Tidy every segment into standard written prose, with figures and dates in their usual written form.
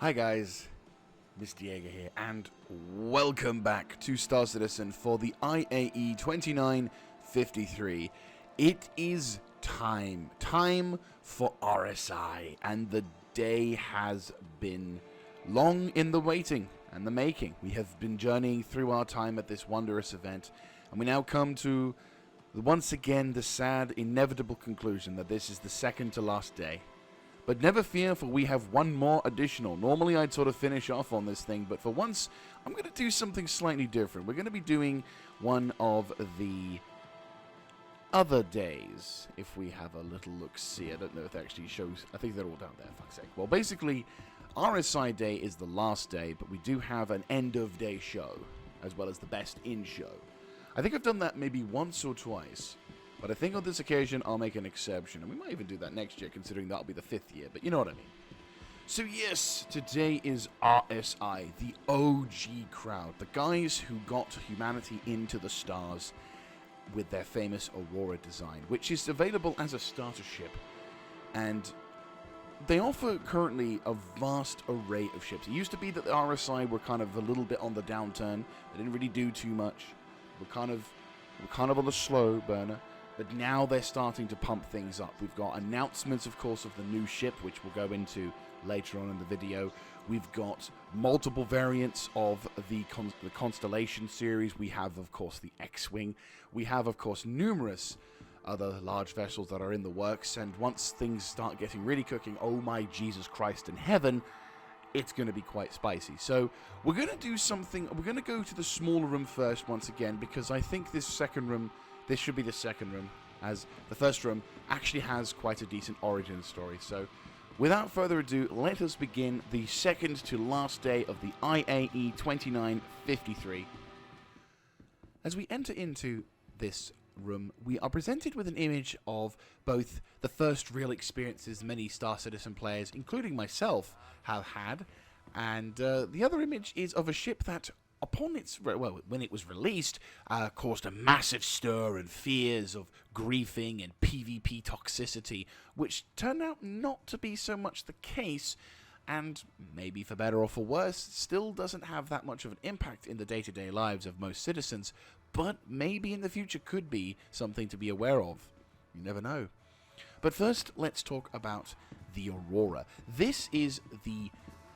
Hi guys, Mr. Jaeger here, and welcome back to Star Citizen for the IAE 2953. It is time for RSI, and the day has been long in the waiting and the making. We have been journeying through our time at this wondrous event, and we now come to, once again, the sad, inevitable conclusion that this is the second to last day. But never fear, for we have one more additional. Normally I'd sort of finish off on this thing, but for once I'm going to do something slightly different. We're going to be doing one of the other days, if we have a little look-see. I don't know if it actually shows. I think they're all down there, fuck's sake. Well, basically, RSI Day is the last day, but we do have an end-of-day show, as well as the best-in show. I think I've done that maybe once or twice. But I think on this occasion, I'll make an exception. And we might even do that next year, considering that'll be the 5th year. But you know what I mean. So yes, today is RSI, the OG crowd. The guys who got humanity into the stars with their famous Aurora design, which is available as a starter ship. And they offer currently a vast array of ships. It used to be that the RSI were kind of a little bit on the downturn. They didn't really do too much. We're kind of on the slow burner. But now they're starting to pump things up. We've got announcements, of course, of the new ship, which we'll go into later on in the video. We've got multiple variants of the Constellation series. We have, of course, the X-Wing. We have, of course, numerous other large vessels that are in the works. And once things start getting really cooking, oh my Jesus Christ in heaven, it's going to be quite spicy. So we're going to do something. We're going to go to the smaller room first once again, because I think this second room... This should be the second room, as the first room actually has quite a decent origin story. So, without further ado, let us begin the second to last day of the IAE 2953. As we enter into this room, we are presented with an image of both the first real experiences many Star Citizen players, including myself, have had, and the other image is of a ship that, upon its, well, when it was released, caused a massive stir and fears of griefing and PvP toxicity, which turned out not to be so much the case, and maybe for better or for worse, still doesn't have that much of an impact in the day-to-day lives of most citizens, but maybe in the future could be something to be aware of. You never know. But first, let's talk about the Aurora. This is the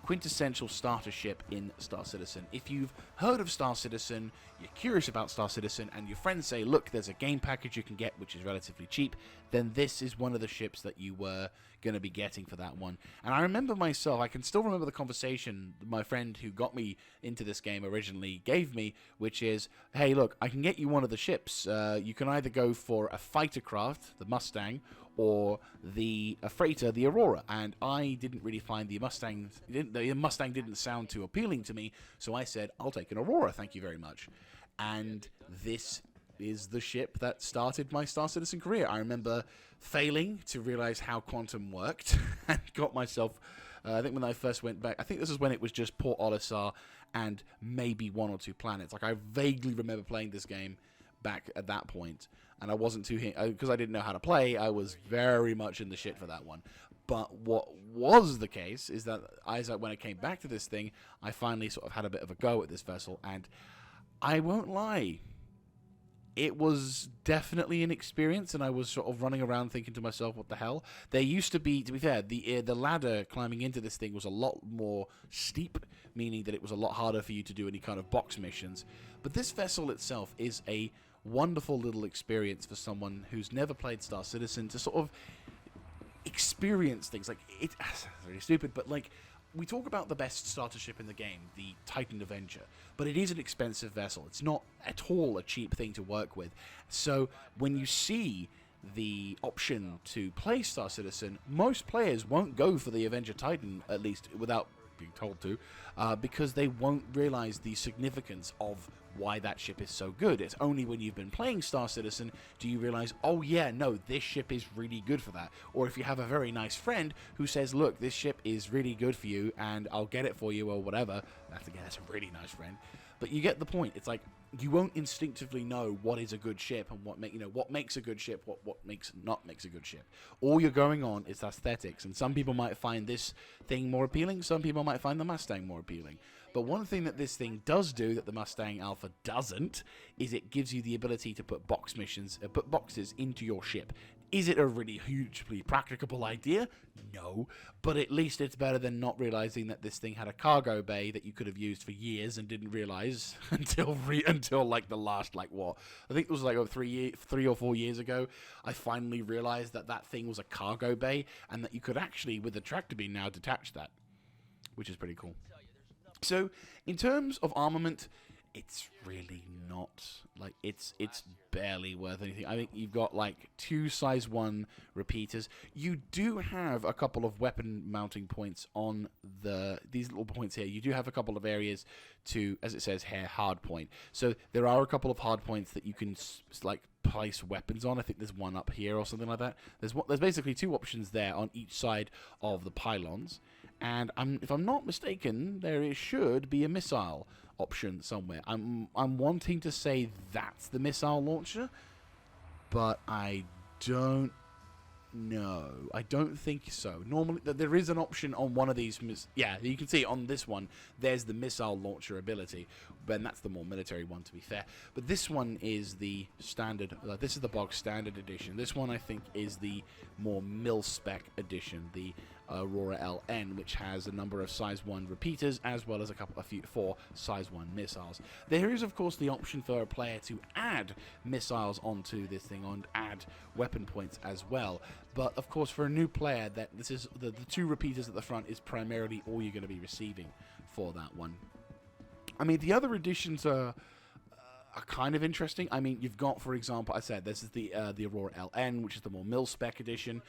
quintessential starter ship in Star Citizen. If you've heard of Star Citizen, you're curious about Star Citizen, and your friends say, look, there's a game package you can get which is relatively cheap, then this is one of the ships that you were going to be getting for that one. And I remember myself, I can still remember the conversation my friend who got me into this game originally gave me, which is, hey, look, I can get you one of the ships. You can either go for a fighter craft, the Mustang, or a freighter, the Aurora, and I didn't really find the Mustang didn't sound too appealing to me, so I said, I'll take an Aurora, thank you very much. And this is the ship that started my Star Citizen career. I remember failing to realize how quantum worked, and got myself, I think when I first went back, I think this is when it was just Port Olisar and maybe one or two planets. Like, I vaguely remember playing this game back at that point, and I wasn't too because I didn't know how to play. I was very much in the shit for that one. But what was the case is that when I came back to this thing, I finally sort of had a bit of a go at this vessel, and I won't lie, it was definitely an experience, and I was sort of running around thinking to myself, what the hell? There used to be fair, the ladder climbing into this thing was a lot more steep, meaning that it was a lot harder for you to do any kind of box missions. But this vessel itself is a wonderful little experience for someone who's never played Star Citizen to sort of experience things. Like, it's really stupid, but like, we talk about the best starter ship in the game, the Titan Avenger, but it is an expensive vessel. It's not at all a cheap thing to work with. So when you see the option to play Star Citizen, most players won't go for the Avenger Titan, at least without being told to, because they won't realize the significance of why that ship is so good. It's only when you've been playing Star Citizen do you realize, oh yeah, no, this ship is really good for that. Or if you have a very nice friend who says, look, this ship is really good for you and I'll get it for you or whatever, that's a really nice friend. But you get the point. It's like you won't instinctively know what is a good ship and what makes a good ship, what makes a good ship. All you're going on is aesthetics, and some people might find this thing more appealing, some people might find the Mustang more appealing. But one thing that this thing does do that the Mustang Alpha doesn't is it gives you the ability to put put boxes into your ship. Is it a really hugely practicable idea? No, but at least it's better than not realizing that this thing had a cargo bay that you could have used for years and didn't realize until like the last, like, what? I think it was like 3 or 4 years ago. I finally realized that thing was a cargo bay and that you could actually, with the tractor beam now, detach that, which is pretty cool. So, in terms of armament, it's really not, like, it's barely worth anything. I think you've got, like, 2 size 1 repeaters. You do have a couple of weapon mounting points on these little points here. You do have a couple of areas to, as it says here, hard point. So, there are a couple of hard points that you can, like, place weapons on. I think there's one up here or something like that. There's basically 2 options there on each side of the pylons. And if I'm not mistaken, there should be a missile option somewhere. I'm wanting to say that's the missile launcher, but I don't know. I don't think so. Normally, there is an option on one of these. Yeah, you can see on this one, there's the missile launcher ability. But that's the more military one, to be fair. But this one is the standard. This is the bog standard edition. This one, I think, is the more mil-spec edition, the Aurora LN, which has a number of size 1 repeaters as well as a few 4 size 1 missiles. There is, of course, the option for a player to add missiles onto this thing and add weapon points as well. But of course, for a new player, that this is the 2 repeaters at the front is primarily all you're going to be receiving for that one. I mean, the other additions are kind of interesting. I mean, you've got, for example, I said this is the Aurora LN, which is the more mil-spec edition.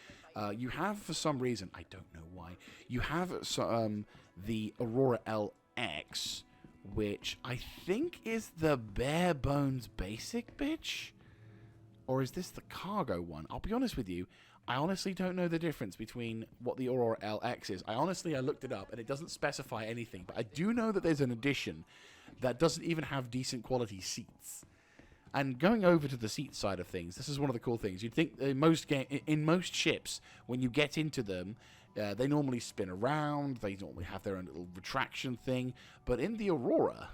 You have, for some reason, I don't know why, you have the Aurora LX, which I think is the bare bones basic bitch? Or is this the cargo one? I'll be honest with you, I honestly don't know the difference between what the Aurora LX is. I looked it up, and it doesn't specify anything, but I do know that there's an edition that doesn't even have decent quality seats. And going over to the seat side of things, this is one of the cool things. You'd think in most ships, when you get into them, they normally spin around, they normally have their own little retraction thing, but in the Aurora,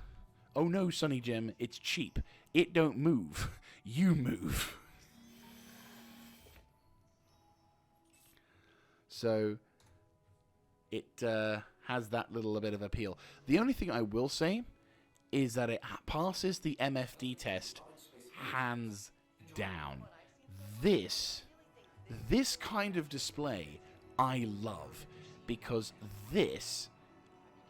oh no, Sonny Jim, it's cheap. It don't move. You move. So it has that little bit of appeal. The only thing I will say is that it passes the MFD test hands down. This kind of display I love, because this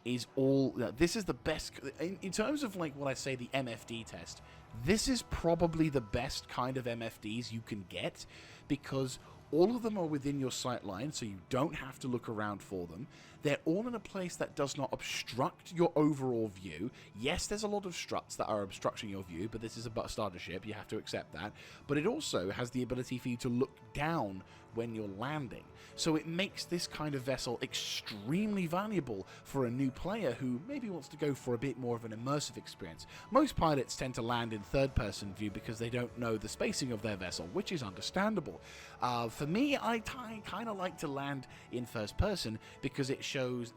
is the best in terms of, like, what I say, the MFD test. This is probably the best kind of MFDs you can get, because all of them are within your sight line, so you don't have to look around for them. They're all in a place that does not obstruct your overall view. Yes, there's a lot of struts that are obstructing your view, but this is a starter ship, you have to accept that. But it also has the ability for you to look down when you're landing. So it makes this kind of vessel extremely valuable for a new player who maybe wants to go for a bit more of an immersive experience. Most pilots tend to land in third-person view because they don't know the spacing of their vessel, which is understandable. For me, I kind of like to land in first person because it shows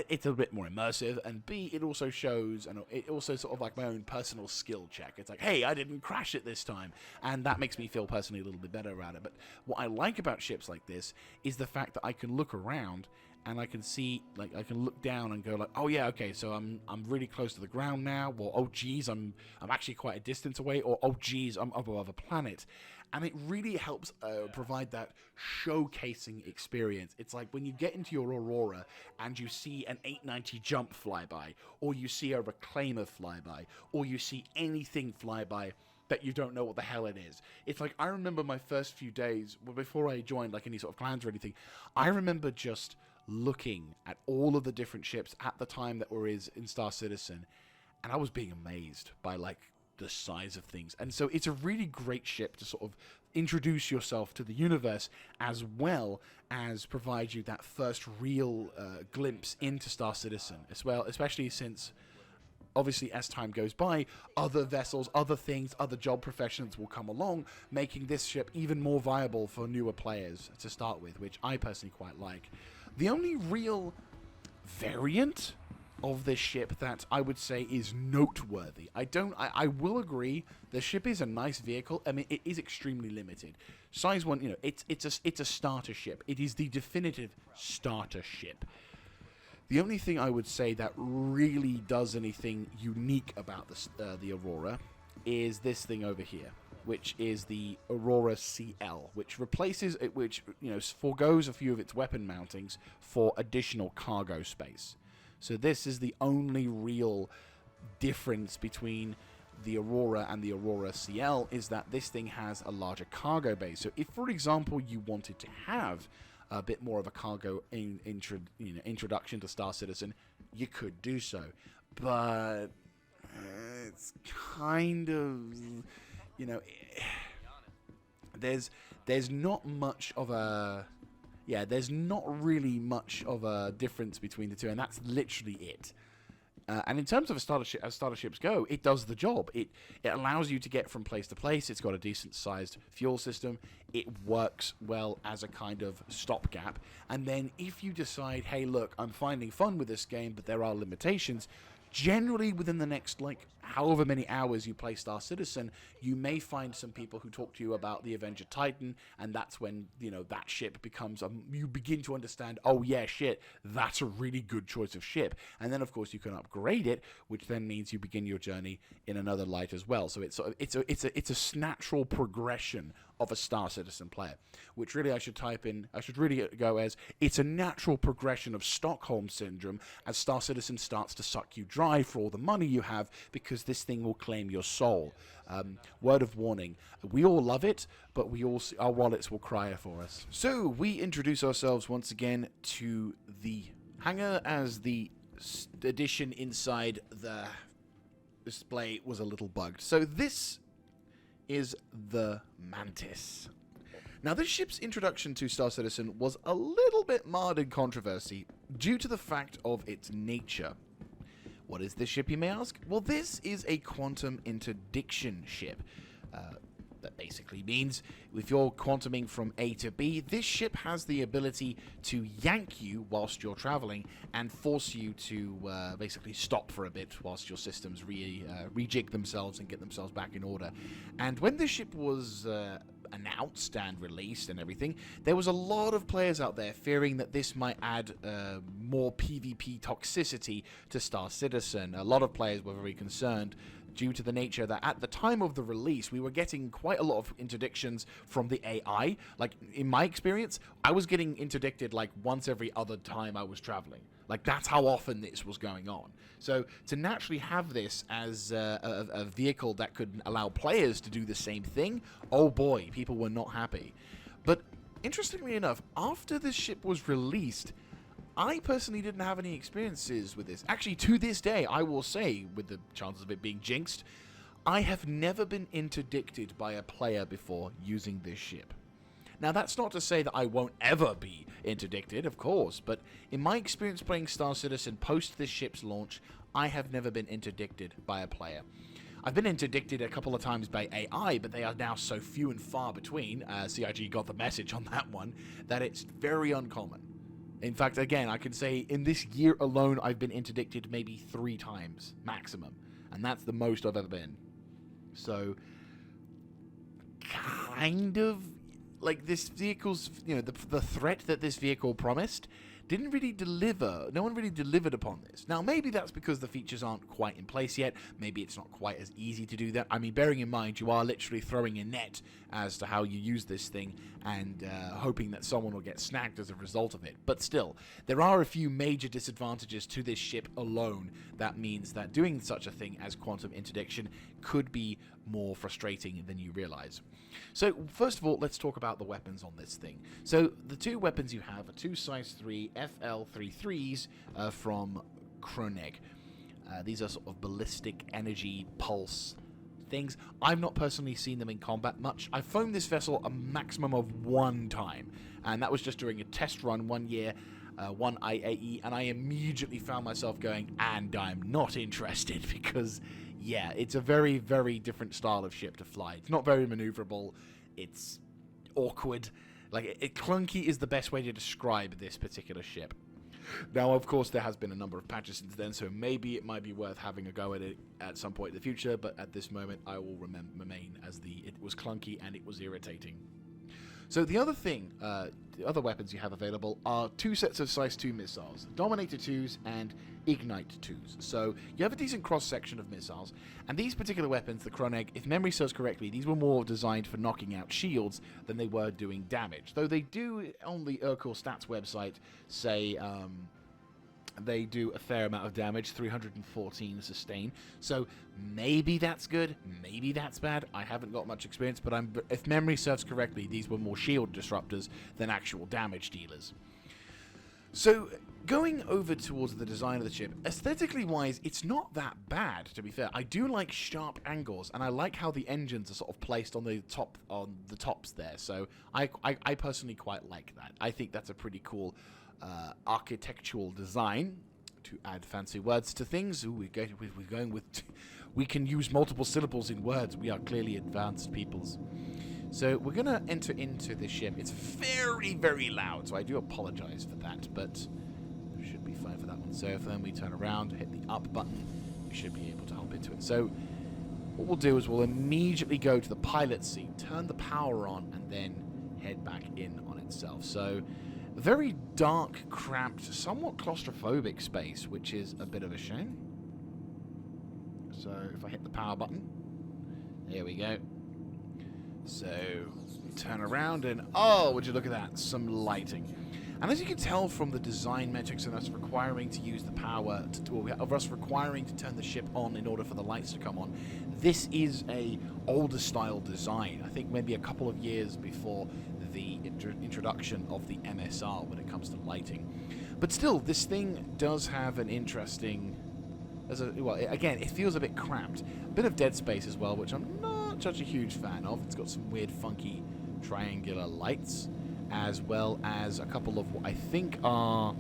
it's a bit more immersive, and B, it also shows, and it also sort of like my own personal skill check. It's like, hey, I didn't crash it this time, and that makes me feel personally a little bit better about it. But what I like about ships like this is the fact that I can look around and I can see, like, I can look down and go like, oh yeah, okay, so I'm really close to the ground now, or oh geez, I'm actually quite a distance away, or oh geez, I'm above a planet. And it really helps provide that showcasing experience. It's like when you get into your Aurora and you see an 890 jump flyby, or you see a reclaimer flyby, or you see anything flyby that you don't know what the hell it is. It's like, I remember my first few days, before I joined like any sort of clans or anything, I remember just looking at all of the different ships at the time that were in Star Citizen, and I was being amazed by, like, the size of things. And so it's a really great ship to sort of introduce yourself to the universe, as well as provide you that first real glimpse into Star Citizen as well, especially since obviously, as time goes by, other vessels, other things, other job professions will come along, making this ship even more viable for newer players to start with, which I personally quite like. The only real variant of this ship that I would say is noteworthy. I will agree the ship is a nice vehicle. I mean, it is extremely limited. Size 1, you know, it's a starter ship. It is the definitive starter ship. The only thing I would say that really does anything unique about the Aurora is this thing over here, which is the Aurora CL, which replaces it, which, you know, forgoes a few of its weapon mountings for additional cargo space. So this is the only real difference between the Aurora and the Aurora CL, is that this thing has a larger cargo bay. So if, for example, you wanted to have a bit more of a cargo introduction to Star Citizen, you could do so. But it's kind of, you know, there's not much of a... Yeah, there's not really much of a difference between the two, and that's literally it. And in terms of as starter ships go, it does the job. It allows you to get from place to place. It's got a decent-sized fuel system. It works well as a kind of stopgap. And then if you decide, hey, look, I'm finding fun with this game, but there are limitations, generally within the next, like, however many hours you play Star Citizen, you may find some people who talk to you about the Avenger Titan, and that's when, you know, that ship becomes you begin to understand, oh yeah, shit, that's a really good choice of ship. And then of course you can upgrade it, which then means you begin your journey in another light as well. So it's a natural progression of a Star Citizen player, which really I should really go as, it's a natural progression of Stockholm Syndrome as Star Citizen starts to suck you dry for all the money you have, because this thing will claim your soul. Word of warning, we all love it, but our wallets will cry for us. So we introduce ourselves once again to the hangar, as the addition inside the display was a little bugged. So this is the Mantis. Now, this ship's introduction to Star Citizen was a little bit marred in controversy due to the fact of its nature. What is this ship, you may ask? Well, this is a quantum interdiction ship. That basically means if you're quantuming from A to B, this ship has the ability to yank you whilst you're traveling and force you to basically stop for a bit whilst your systems rejig themselves and get themselves back in order. And when this ship was announced and released and everything, there was a lot of players out there fearing that this might add more PvP toxicity to Star Citizen. A lot of players were very concerned due to the nature that at the time of the release, we were getting quite a lot of interdictions from the AI. Like, in my experience, I was getting interdicted like once every other time I was traveling. Like, that's how often this was going on. So to naturally have this as a vehicle that could allow players to do the same thing, oh boy, people were not happy. But interestingly enough, after this ship was released, I personally didn't have any experiences with this. Actually, to this day, I will say, with the chances of it being jinxed, I have never been interdicted by a player before using this ship. Now, that's not to say that I won't ever be interdicted, of course, but in my experience playing Star Citizen post this ship's launch, I have never been interdicted by a player. I've been interdicted a couple of times by AI, but they are now so few and far between, CIG got the message on that one, that it's very uncommon. In fact, again, I can say in this year alone, I've been interdicted maybe 3 times, maximum. And that's the most I've ever been. So, kind of, like, this vehicle's, you know, the threat that this vehicle promised didn't really deliver. No one really delivered upon this. Now, maybe that's because the features aren't quite in place yet. Maybe it's not quite as easy to do that. I mean, bearing in mind, you are literally throwing a net as to how you use this thing and hoping that someone will get snagged as a result of it. But still, there are a few major disadvantages to this ship alone. That means that doing such a thing as quantum interdiction could be more frustrating than you realize. So, first of all, let's talk about the weapons on this thing. So, the 2 weapons you have are 2 size 3 FL-33s from Kroneg. These are sort of ballistic energy pulse things. I've not personally seen them in combat much. I've flown this vessel a maximum of 1 time, and that was just during a test run one year. one IAE, and I immediately found myself going, and I'm not interested, because, yeah, it's a very, very different style of ship to fly. It's not very maneuverable. It's awkward. Like, clunky is the best way to describe this particular ship. Now, of course, there has been a number of patches since then, so maybe it might be worth having a go at it at some point in the future, but at this moment, I will remain as it was clunky and it was irritating. So the other thing, the other weapons you have available are 2 sets of Size 2 missiles, Dominator 2s and Ignite 2s. So you have a decent cross-section of missiles, and these particular weapons, the Kronegg, if memory serves correctly, these were more designed for knocking out shields than they were doing damage. Though they do, on the Urkel Stats website, say they do a fair amount of damage, 314 sustain. So maybe that's good, maybe that's bad. I haven't got much experience, but if memory serves correctly, these were more shield disruptors than actual damage dealers. So going over towards the design of the ship, aesthetically wise, it's not that bad, to be fair. I do like sharp angles, and I like how the engines are sort of placed on the tops there. So I personally quite like that. I think that's a pretty cool architectural design, to add fancy words to things. Ooh, we can use multiple syllables in words. We are clearly advanced peoples. So we're going to enter into this ship. It's very, very loud, so I do apologize for that, but we should be fine for that one. So if then we turn around, hit the up button, we should be able to hop into it. So what we'll do is we'll immediately go to the pilot seat, turn the power on, and then head back in on itself. So a very dark, cramped, somewhat claustrophobic space, which is a bit of a shame. So if I hit the power button, there we go. So turn around and, oh, would you look at that, some lighting. And as you can tell from the design metrics and us requiring to use the power, of us requiring to turn the ship on in order for the lights to come on, this is a older style design. I think maybe a couple of years before the introduction of the MSR when it comes to lighting. But still, this thing does have an interesting... again, it feels a bit cramped. A bit of dead space as well, which I'm not such a huge fan of. It's got some weird, funky triangular lights, as well as a couple of what I think are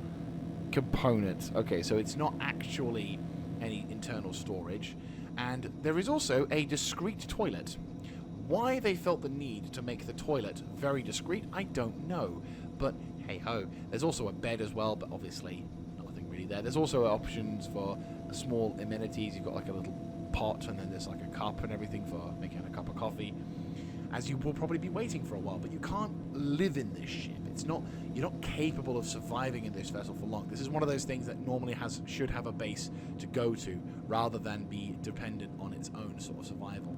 components. Okay, so it's not actually any internal storage. And there is also a discrete toilet. Why they felt the need to make the toilet very discreet, I don't know. But hey-ho. There's also a bed as well, but obviously nothing really there. There's also options for small amenities. You've got like a little pot, and then there's like a cup and everything for making a cup of coffee, as you will probably be waiting for a while. But you can't live in this ship. You're not capable of surviving in this vessel for long. This is one of those things that normally should have a base to go to, rather than be dependent on its own sort of survival.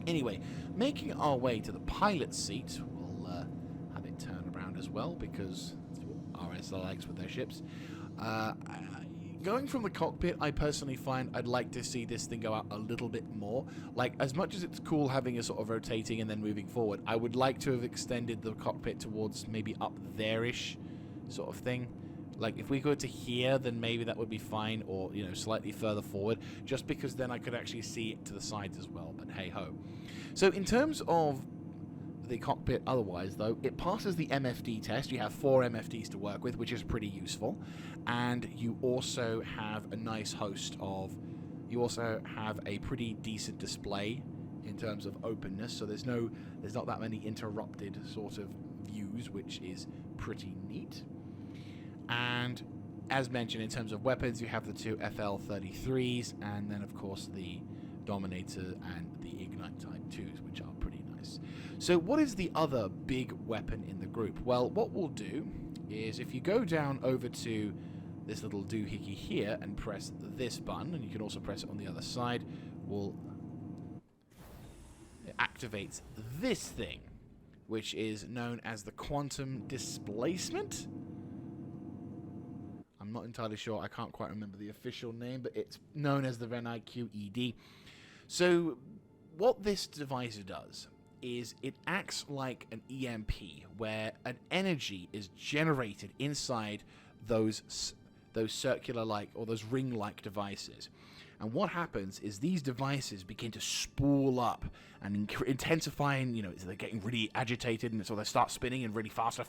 Anyway, making our way to the pilot's seat, we'll have it turn around as well, because that's what RSI likes with their ships. Going from the cockpit, I personally find I'd like to see this thing go out a little bit more. Like, as much as it's cool having a sort of rotating and then moving forward, I would like to have extended the cockpit towards maybe up there-ish sort of thing. Like, if we go to here, then maybe that would be fine, or, you know, slightly further forward, just because then I could actually see it to the sides as well, but hey-ho. So, in terms of the cockpit otherwise, though, it passes the MFD test. You have 4 MFDs to work with, which is pretty useful, and you also have a nice host of... You also have a pretty decent display in terms of openness, so there's not that many interrupted sort of views, which is pretty neat. And as mentioned, in terms of weapons, you have the 2 FL-33s, and then of course the Dominator and the Ignite Type 2s, which are pretty nice. So what is the other big weapon in the group? Well, what we'll do is, if you go down over to this little doohickey here and press this button, and you can also press it on the other side, it activates this thing, which is known as the quantum displacement. I'm not entirely sure. I can't quite remember the official name, but it's known as the Renai QED. So what this device does is it acts like an EMP, where an energy is generated inside those circular-like or those ring-like devices. And what happens is these devices begin to spool up and intensifying, so they're getting really agitated, and so they start spinning and really faster,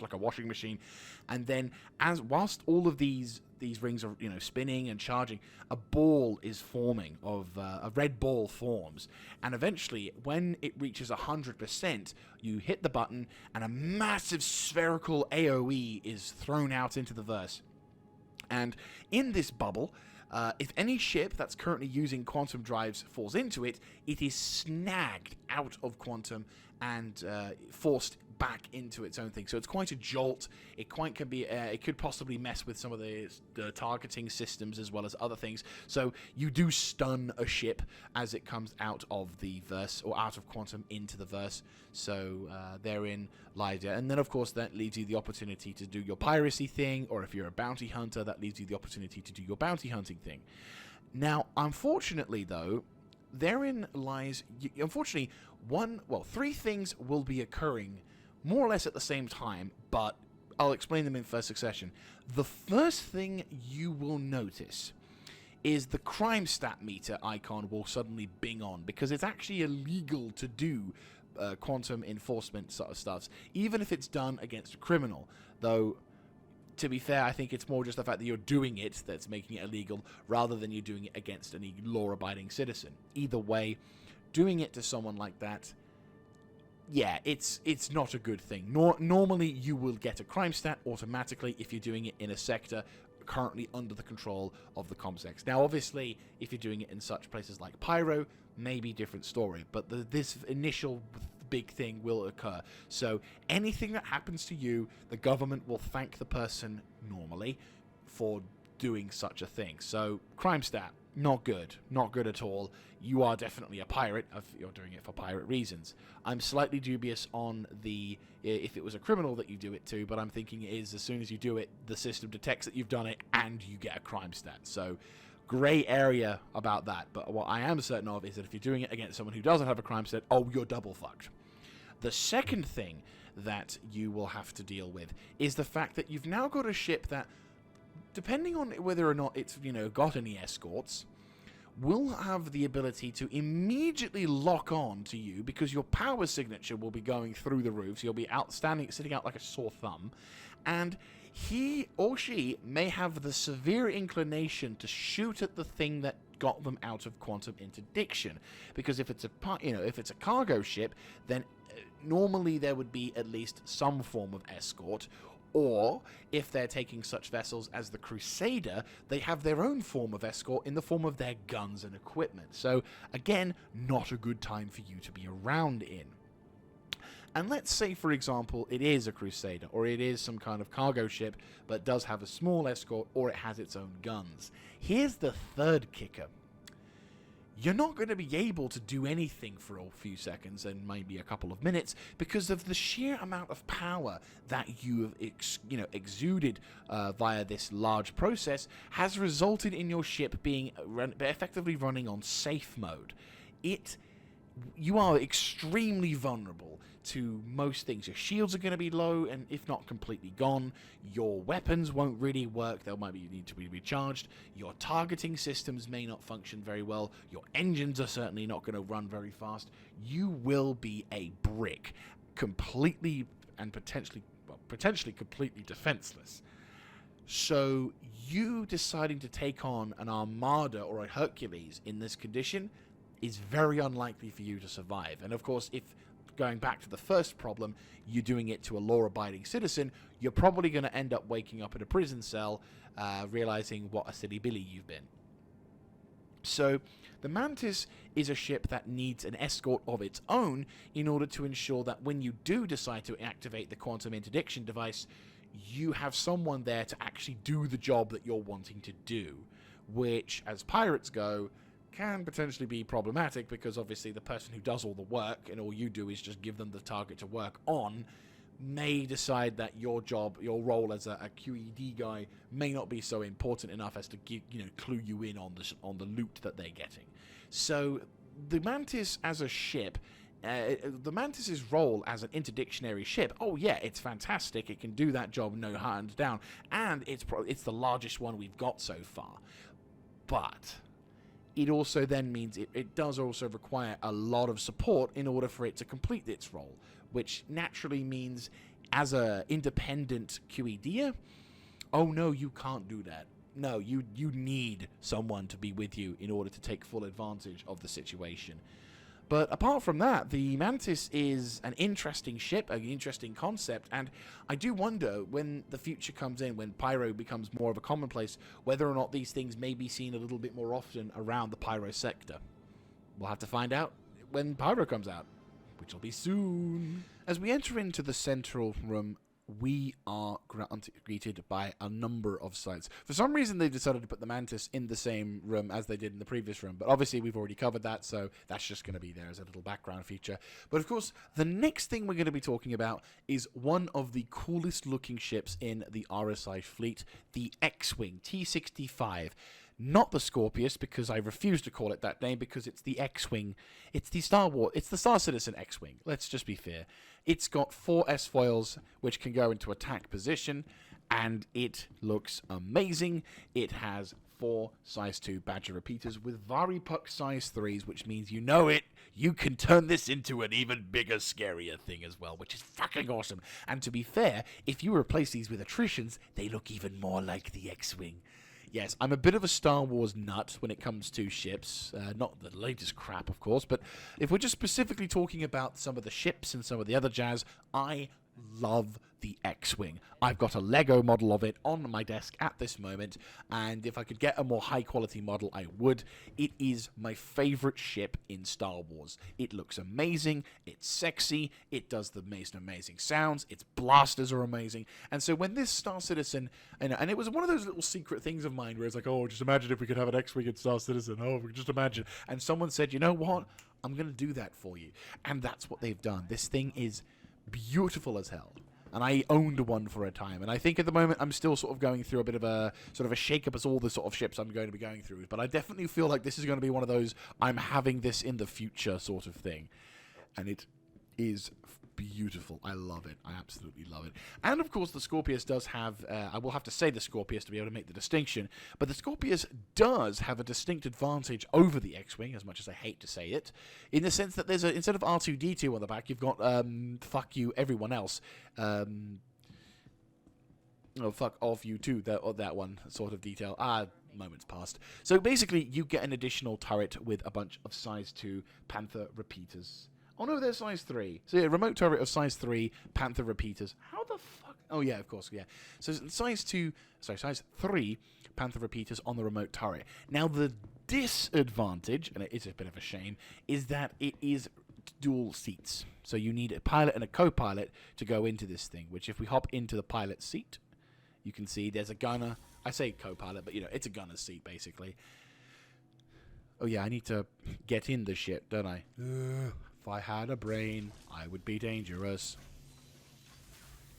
like a washing machine. And then whilst all of these rings are, spinning and charging, a ball is forming a red ball forms. And eventually, when it reaches 100%, you hit the button and a massive spherical AoE is thrown out into the verse. And in this bubble, if any ship that's currently using quantum drives falls into it, it is snagged out of quantum and forced back into its own thing. So it's quite a jolt. It could possibly mess with some of the targeting systems as well as other things. So you do stun a ship as it comes out of the verse, or out of quantum into the verse. So therein lies it. And then of course that leaves you the opportunity to do your piracy thing, or if you're a bounty hunter, that leaves you the opportunity to do your bounty hunting thing. Now, unfortunately though, therein lies, unfortunately, three things will be occurring more or less at the same time, but I'll explain them in first succession. The first thing you will notice is the crime stat meter icon will suddenly bing on, because it's actually illegal to do quantum enforcement sort of stuff, even if it's done against a criminal. Though, to be fair, I think it's more just the fact that you're doing it that's making it illegal, rather than you doing it against any law-abiding citizen. Either way, doing it to someone like that, yeah, it's not a good thing. Normally, you will get a crime stat automatically if you're doing it in a sector currently under the control of the ComSex. Now, obviously, if you're doing it in such places like Pyro, maybe different story, but this initial big thing will occur. So anything that happens to you, the government will thank the person normally for doing such a thing. So crime stat, not good at all. You are definitely a pirate if you're doing it for pirate reasons. I'm slightly dubious on if it was a criminal that you do it to, but I'm thinking it is, as soon as you do it, the system detects that you've done it and you get a crime stat. So grey area about that. But what I am certain of is that if you're doing it against someone who doesn't have a crime stat, you're double fucked. The second thing that you will have to deal with is the fact that you've now got a ship that, depending on whether or not it's, got any escorts, will have the ability to immediately lock on to you, because your power signature will be going through the roof, so you'll be sitting out like a sore thumb, and he or she may have the severe inclination to shoot at the thing that got them out of quantum interdiction. Because if it's a cargo ship, then normally there would be at least some form of escort. Or, if they're taking such vessels as the Crusader, they have their own form of escort in the form of their guns and equipment. So, again, not a good time for you to be around in. And let's say, for example, it is a Crusader, or it is some kind of cargo ship, but does have a small escort, or it has its own guns. Here's the third kicker. You're not going to be able to do anything for a few seconds and maybe a couple of minutes, because of the sheer amount of power that you have exuded via this large process has resulted in your ship being effectively running on safe mode. You are extremely vulnerable to most things. Your shields are going to be low, and if not completely gone. Your weapons won't really work. They might need to be recharged. Your targeting systems may not function very well. Your engines are certainly not going to run very fast. You will be a brick, completely and potentially completely defenseless. So you deciding to take on an Armada or a Hercules in this condition is very unlikely for you to survive. And of course, if going back to the first problem, you're doing it to a law-abiding citizen, you're probably going to end up waking up in a prison cell, realizing what a silly Billy you've been. So the Mantis is a ship that needs an escort of its own in order to ensure that when you do decide to activate the quantum interdiction device, you have someone there to actually do the job that you're wanting to do, which, as pirates go, can potentially be problematic, because obviously the person who does all the work and all you do is just give them the target to work on may decide that your role as a QED guy may not be so important enough as to clue you in on the loot that they're getting. So the Mantis as a ship, the Mantis's role as an interdictionary ship, it's fantastic. It can do that job no hands down, and it's the largest one we've got so far. But it also then means it does also require a lot of support in order for it to complete its role, which naturally means as a independent QEDer, oh no, you can't do that. No, you need someone to be with you in order to take full advantage of the situation. But apart from that, the Mantis is an interesting ship, an interesting concept, and I do wonder when the future comes in, when Pyro becomes more of a commonplace, whether or not these things may be seen a little bit more often around the Pyro sector. We'll have to find out when Pyro comes out, which will be soon. As we enter into the central room, we are greeted by a number of sites. For some reason, they've decided to put the Mantis in the same room as they did in the previous room, but obviously we've already covered that, so that's just going to be there as a little background feature. But of course, the next thing we're going to be talking about is one of the coolest looking ships in the RSI fleet, the X-Wing T-65. Not the Scorpius, because I refuse to call it that name, because it's the X-Wing. It's the Star Citizen X-Wing. Let's just be fair. It's got 4 S-foils, which can go into attack position, and it looks amazing. It has 4 size 2 Badger repeaters with Varipuck size 3s, which means you can turn this into an even bigger, scarier thing as well, which is fucking awesome. And to be fair, if you replace these with attritions, they look even more like the X-Wing. Yes, I'm a bit of a Star Wars nut when it comes to ships. Not the latest crap, of course, but if we're just specifically talking about some of the ships and some of the other jazz, I love the X-Wing. I've got a Lego model of it on my desk at this moment, and if I could get a more high-quality model, I would. It is my favorite ship in Star Wars. It looks amazing, it's sexy, it does the most amazing sounds, its blasters are amazing, and so when this Star Citizen, and it was one of those little secret things of mine where it's like, oh, just imagine if we could have an X-Wing in Star Citizen, oh, we could just imagine, and someone said, you know what, I'm going to do that for you, and that's what they've done. This thing is beautiful as hell, and I owned one for a time, and I think at the moment I'm still sort of going through a bit of a sort of a shake-up as all the sort of ships I'm going to be going through, but I definitely feel like this is going to be one of those I'm having this in the future sort of thing, and it is beautiful. I love it. I absolutely love it. And of course the Scorpius does have, I will have to say the Scorpius to be able to make the distinction, but the Scorpius does have a distinct advantage over the X-Wing, as much as I hate to say it, in the sense that there's instead of R2-D2 on the back, you've got, fuck you, everyone else. Oh, fuck off you too, that one sort of detail. Moments passed. So basically, you get an additional turret with a bunch of size 2 Panther repeaters. Oh no, they're size 3. So yeah, remote turret of size 3, Panther repeaters. How the fuck? Oh yeah, of course, yeah. So size 3 Panther repeaters on the remote turret. Now the disadvantage, and it is a bit of a shame, is that it is dual seats. So you need a pilot and a co-pilot to go into this thing, which if we hop into the pilot seat, you can see there's a gunner. I say co-pilot, but it's a gunner's seat basically. Oh yeah, I need to get in the shit, don't I? If I had a brain, I would be dangerous.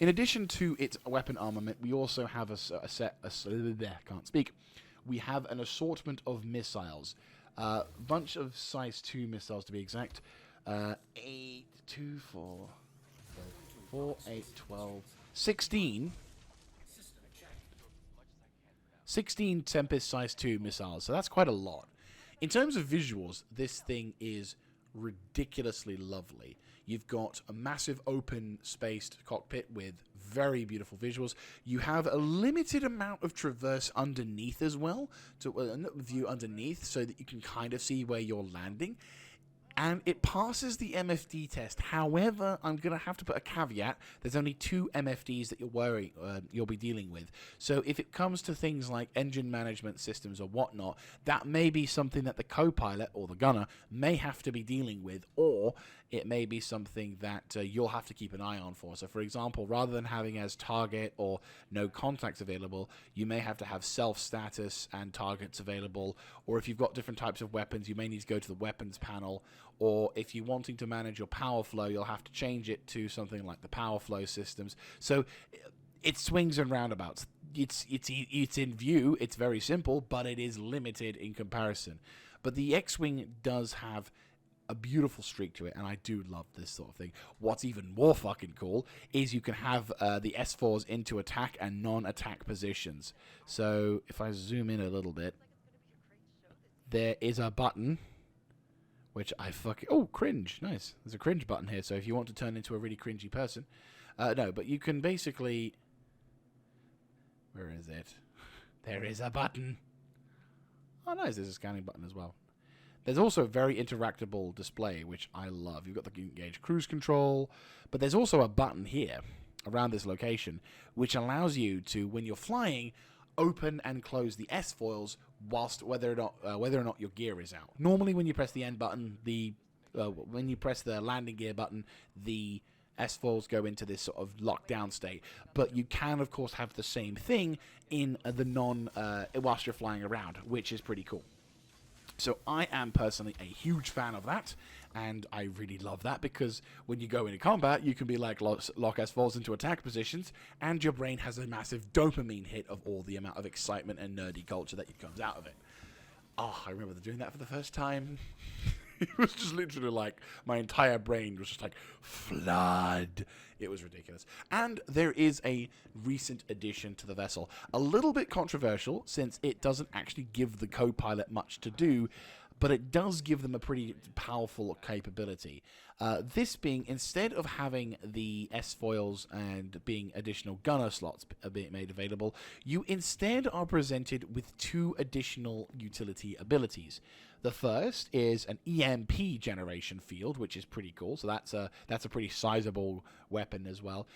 In addition to its weapon armament, we also have we have an assortment of missiles. Bunch of size 2 missiles to be exact. 8, 2, 4, 4, 8, 12, 16. 16 Tempest size 2 missiles, so that's quite a lot. In terms of visuals, this thing is ridiculously lovely. You've got a massive open spaced cockpit with very beautiful visuals. You have a limited amount of traverse underneath as well, to view underneath so that you can kind of see where you're landing. And it passes the MFD test. However, I'm going to have to put a caveat. There's only 2 MFDs that you'll be dealing with. So if it comes to things like engine management systems or whatnot, that may be something that the co-pilot or the gunner may have to be dealing with, or it may be something that you'll have to keep an eye on for. So for example, rather than having as target or no contacts available, you may have to have self status and targets available, or if you've got different types of weapons, you may need to go to the weapons panel, or if you're wanting to manage your power flow, you'll have to change it to something like the power flow systems. So it swings and roundabouts. It's in view, it's very simple, but it is limited in comparison. But the X-Wing does have a beautiful streak to it, and I do love this sort of thing. What's even more fucking cool is you can have the S4s into attack and non-attack positions. So if I zoom in a little bit, there is a button, which I fucking... Oh, cringe. Nice. There's a cringe button here, so if you want to turn into a really cringy person... no, but you can basically... Where is it? There is a button. Oh, nice. There's a scanning button as well. There's also a very interactable display, which I love. You've got the engage cruise control, but there's also a button here around this location, which allows you to, when you're flying, open and close the S foils whilst whether or not your gear is out. Normally, when you press the N button, when you press the landing gear button, the S foils go into this sort of lockdown state. But you can, of course, have the same thing in the whilst you're flying around, which is pretty cool. So I am personally a huge fan of that, and I really love that because when you go into combat, you can be like lock S falls into attack positions, and your brain has a massive dopamine hit of all the amount of excitement and nerdy culture that comes out of it. Oh, I remember doing that for the first time. It was just literally like my entire brain was just like flood. It was ridiculous. And there is a recent addition to the vessel. A little bit controversial since it doesn't actually give the co-pilot much to do, but it does give them a pretty powerful capability. This being, instead of having the S-foils and being additional gunner slots being made available, you instead are presented with 2 additional utility abilities. The first is an EMP generation field, which is pretty cool. So that's a pretty sizable weapon as well.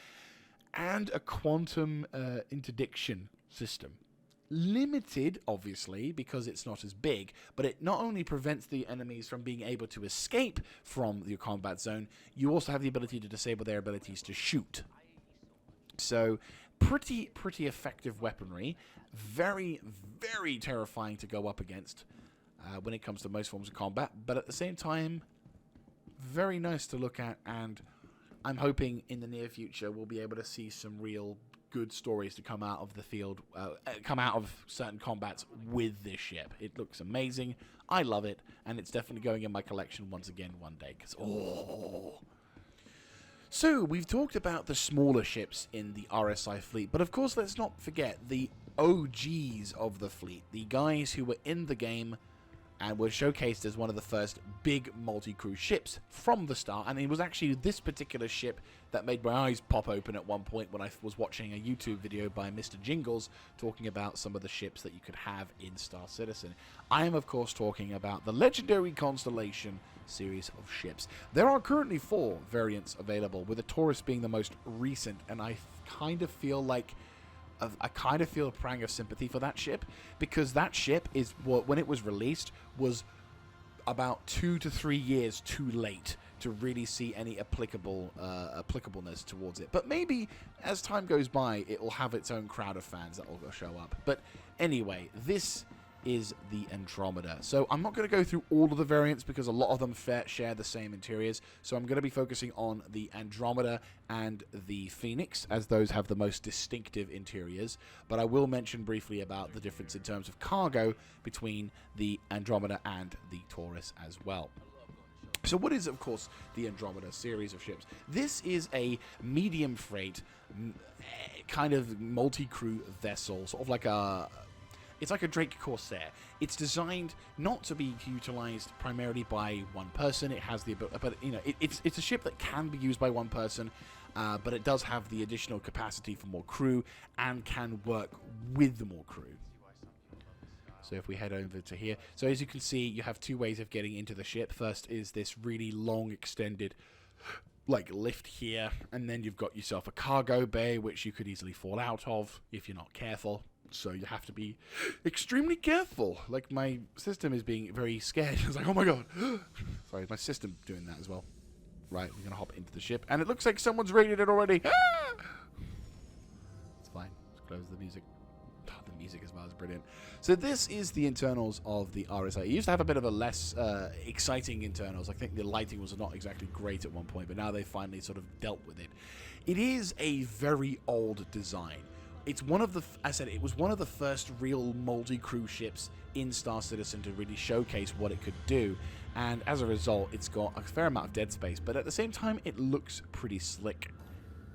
And a quantum interdiction system. Limited, obviously, because it's not as big, but it not only prevents the enemies from being able to escape from your combat zone, you also have the ability to disable their abilities to shoot. So, pretty effective weaponry. Very, very terrifying to go up against when it comes to most forms of combat, but at the same time, very nice to look at, and I'm hoping in the near future we'll be able to see some real good stories to come out of the field, come out of certain combats with this ship. It looks amazing. I love it, and it's definitely going in my collection once again one day. So, we've talked about the smaller ships in the RSI fleet, but of course let's not forget the OGs of the fleet, the guys who were in the game and were showcased as one of the first big multi-crew ships from the start. And it was actually this particular ship that made my eyes pop open at one point when I was watching a YouTube video by Mr. Jingles talking about some of the ships that you could have in Star Citizen. I am, of course, talking about the legendary Constellation series of ships. There are currently 4 variants available, with the Taurus being the most recent, and I kind of feel a prang of sympathy for that ship, because that ship is, when it was released, was about 2 to 3 years too late to really see any applicableness towards it. But maybe as time goes by, it will have its own crowd of fans that will show up. But anyway, this is the Andromeda. So I'm not going to go through all of the variants because a lot of them share the same interiors. So I'm going to be focusing on the Andromeda and the Phoenix, as those have the most distinctive interiors. But I will mention briefly about the difference in terms of cargo between the Andromeda and the Taurus as well. So what is, of course, the Andromeda series of ships? This is a medium freight kind of multi-crew vessel, sort of like it's like a Drake Corsair. It's designed not to be utilized primarily by one person. It has the ability, but you know, it's a ship that can be used by one person, but it does have the additional capacity for more crew and can work with more crew. So if we head over to here, so as you can see, you have 2 ways of getting into the ship. First is this really long, extended, like, lift here, and then you've got yourself a cargo bay, which you could easily fall out of if you're not careful. So you have to be extremely careful. Like, my system is being very scared. It's like, oh my god. Sorry, my system doing that as well. Right, we're going to hop into the ship. And it looks like someone's raided it already. It's fine. Let's close the music. Oh, the music as well is brilliant. So this is the internals of the RSI. It used to have a bit of a less exciting internals. I think the lighting was not exactly great at one point, but now they finally sort of dealt with it. It is a very old design. It's one of the, I said, it was one of the first real multi-crew ships in Star Citizen to really showcase what it could do, and as a result, it's got a fair amount of dead space, but at the same time, it looks pretty slick.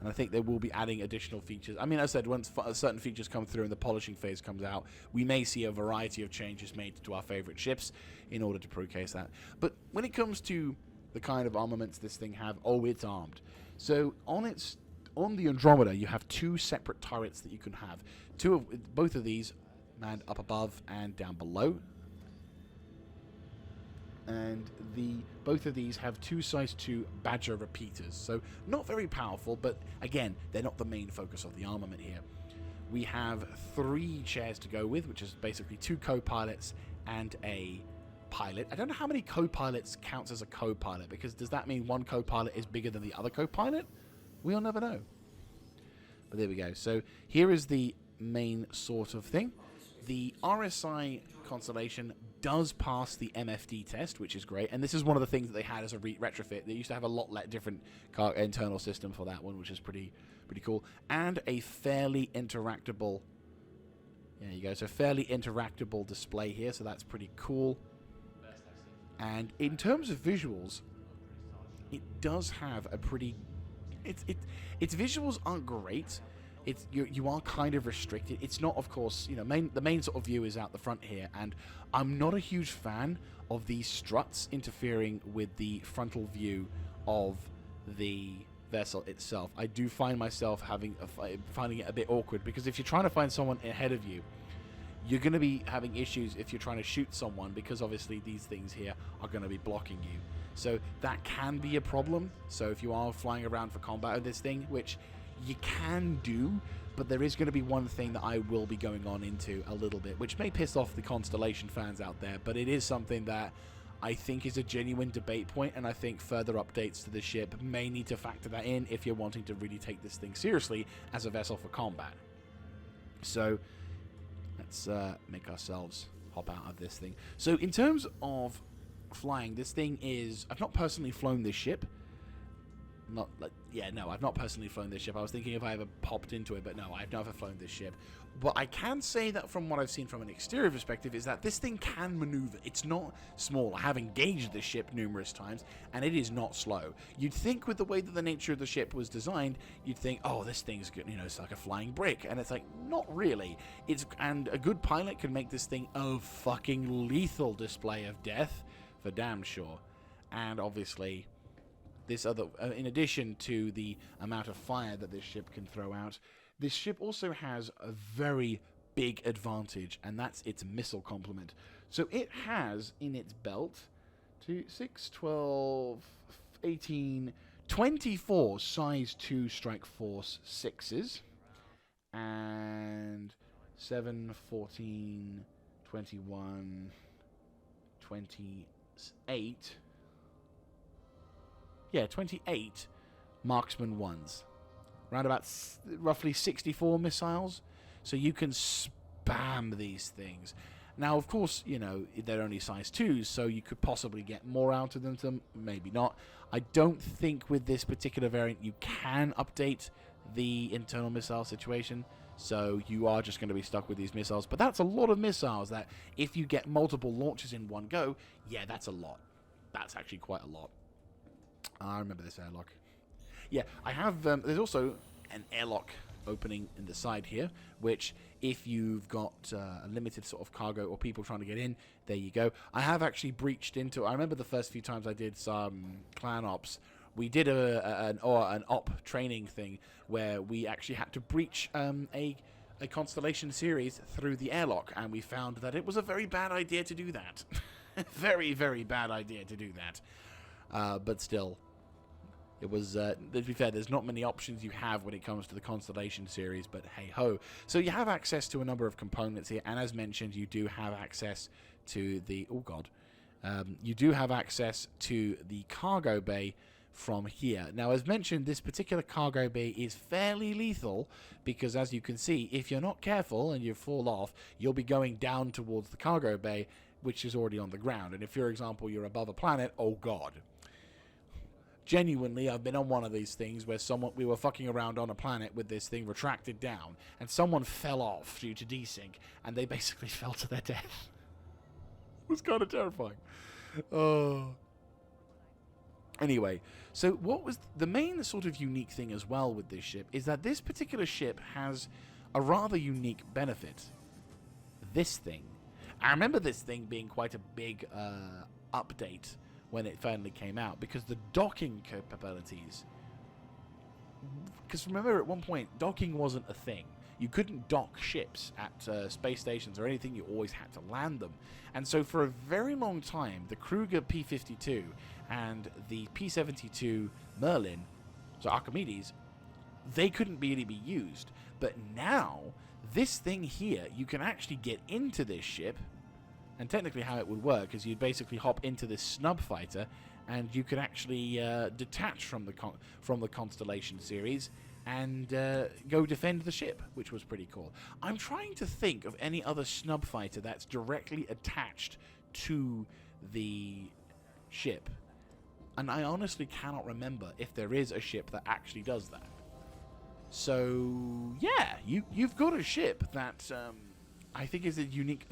And I think they will be adding additional features. I mean, as I said, once certain features come through and the polishing phase comes out, we may see a variety of changes made to our favorite ships in order to showcase that. But when it comes to the kind of armaments this thing have, oh, it's armed. So on the Andromeda, you have 2 separate turrets that you can have. Both of these manned up above and down below. And both of these have 2 size 2 Badger repeaters. So not very powerful, but again, they're not the main focus of the armament here. We have 3 chairs to go with, which is basically 2 co-pilots and a pilot. I don't know how many co-pilots counts as a co-pilot, because does that mean one co-pilot is bigger than the other co-pilot? We'll never know. But there we go. So here is the main sort of thing. The RSI constellation does pass the MFD test, which is great, and this is one of the things that they had as a retrofit. They used to have a lot different internal system for that one, which is pretty cool, and a fairly interactable. There you go. So fairly interactable display here, so that's pretty cool. And in terms of visuals, it does have a pretty. Its visuals aren't great. You are kind of restricted. It's not, of course, you know, the main sort of view is out the front here, and I'm not a huge fan of these struts interfering with the frontal view of the vessel itself. I do find myself finding it a bit awkward, because if you're trying to find someone ahead of you, you're going to be having issues if you're trying to shoot someone, because obviously these things here are going to be blocking you. So that can be a problem. So if you are flying around for combat with this thing, which you can do, but there is going to be one thing that I will be going on into a little bit, which may piss off the Constellation fans out there, but it is something that I think is a genuine debate point, and I think further updates to the ship may need to factor that in if you're wanting to really take this thing seriously as a vessel for combat. So let's make ourselves hop out of this thing. So in terms of flying, this thing is... I've not personally flown this ship. I've not personally flown this ship. I was thinking if I ever popped into it, but no, I've never flown this ship. But I can say that from what I've seen from an exterior perspective is that this thing can maneuver. It's not small. I have engaged the ship numerous times, and it is not slow. You'd think with the way that the nature of the ship was designed, you'd think, oh, this thing's good, you know, it's like a flying brick, and it's like, not really. And a good pilot can make this thing a fucking lethal display of death, for damn sure. And obviously, this other, in addition to the amount of fire that this ship can throw out, this ship also has a very big advantage, and that's its missile complement. So it has in its belt 6, 12, 18, 24 size 2 strike force 6s, and 7, 14, 21, 28. Yeah, 28 marksman 1s. Around about roughly 64 missiles. So you can spam these things. Now, of course, you know, they're only size 2s, so you could possibly get more out of them, maybe not. I don't think with this particular variant you can update the internal missile situation, so you are just going to be stuck with these missiles. But that's a lot of missiles that if you get multiple launches in one go, yeah, that's a lot. That's actually quite a lot. I remember this airlock. Yeah, I have... there's also an airlock opening in the side here, which if you've got a limited sort of cargo or people trying to get in, there you go. I have actually breached into... I remember the first few times I did some clan ops, we did an op training thing where we actually had to breach a Constellation series through the airlock, and we found that it was a very bad idea to do that. Very, very bad idea to do that. But still... It was, to be fair, there's not many options you have when it comes to the Constellation series, but hey-ho. So you have access to a number of components here, and as mentioned, you do have access to the... Oh, God. You do have access to the cargo bay from here. Now, as mentioned, this particular cargo bay is fairly lethal, because as you can see, if you're not careful and you fall off, you'll be going down towards the cargo bay, which is already on the ground. And if, for example, you're above a planet, oh, God. Genuinely, I've been on one of these things where we were fucking around on a planet with this thing retracted down, and someone fell off due to desync, and they basically fell to their death. It was kind of terrifying. Oh. Anyway, so what was the main sort of unique thing as well with this ship is that this particular ship has a rather unique benefit. This thing. I remember this thing being quite a big update when it finally came out, because the docking capabilities... Because remember, at one point, docking wasn't a thing. You couldn't dock ships at space stations or anything. You always had to land them. And so for a very long time, the Kruger P-52 and the P-72 Merlin, so Archimedes, they couldn't really be used. But now, this thing here, you can actually get into this ship. And technically how it would work is you'd basically hop into this snub fighter, and you could actually detach from the Constellation series and go defend the ship, which was pretty cool. I'm trying to think of any other snub fighter that's directly attached to the ship, and I honestly cannot remember if there is a ship that actually does that. So yeah, you've got a ship that I think is a unique.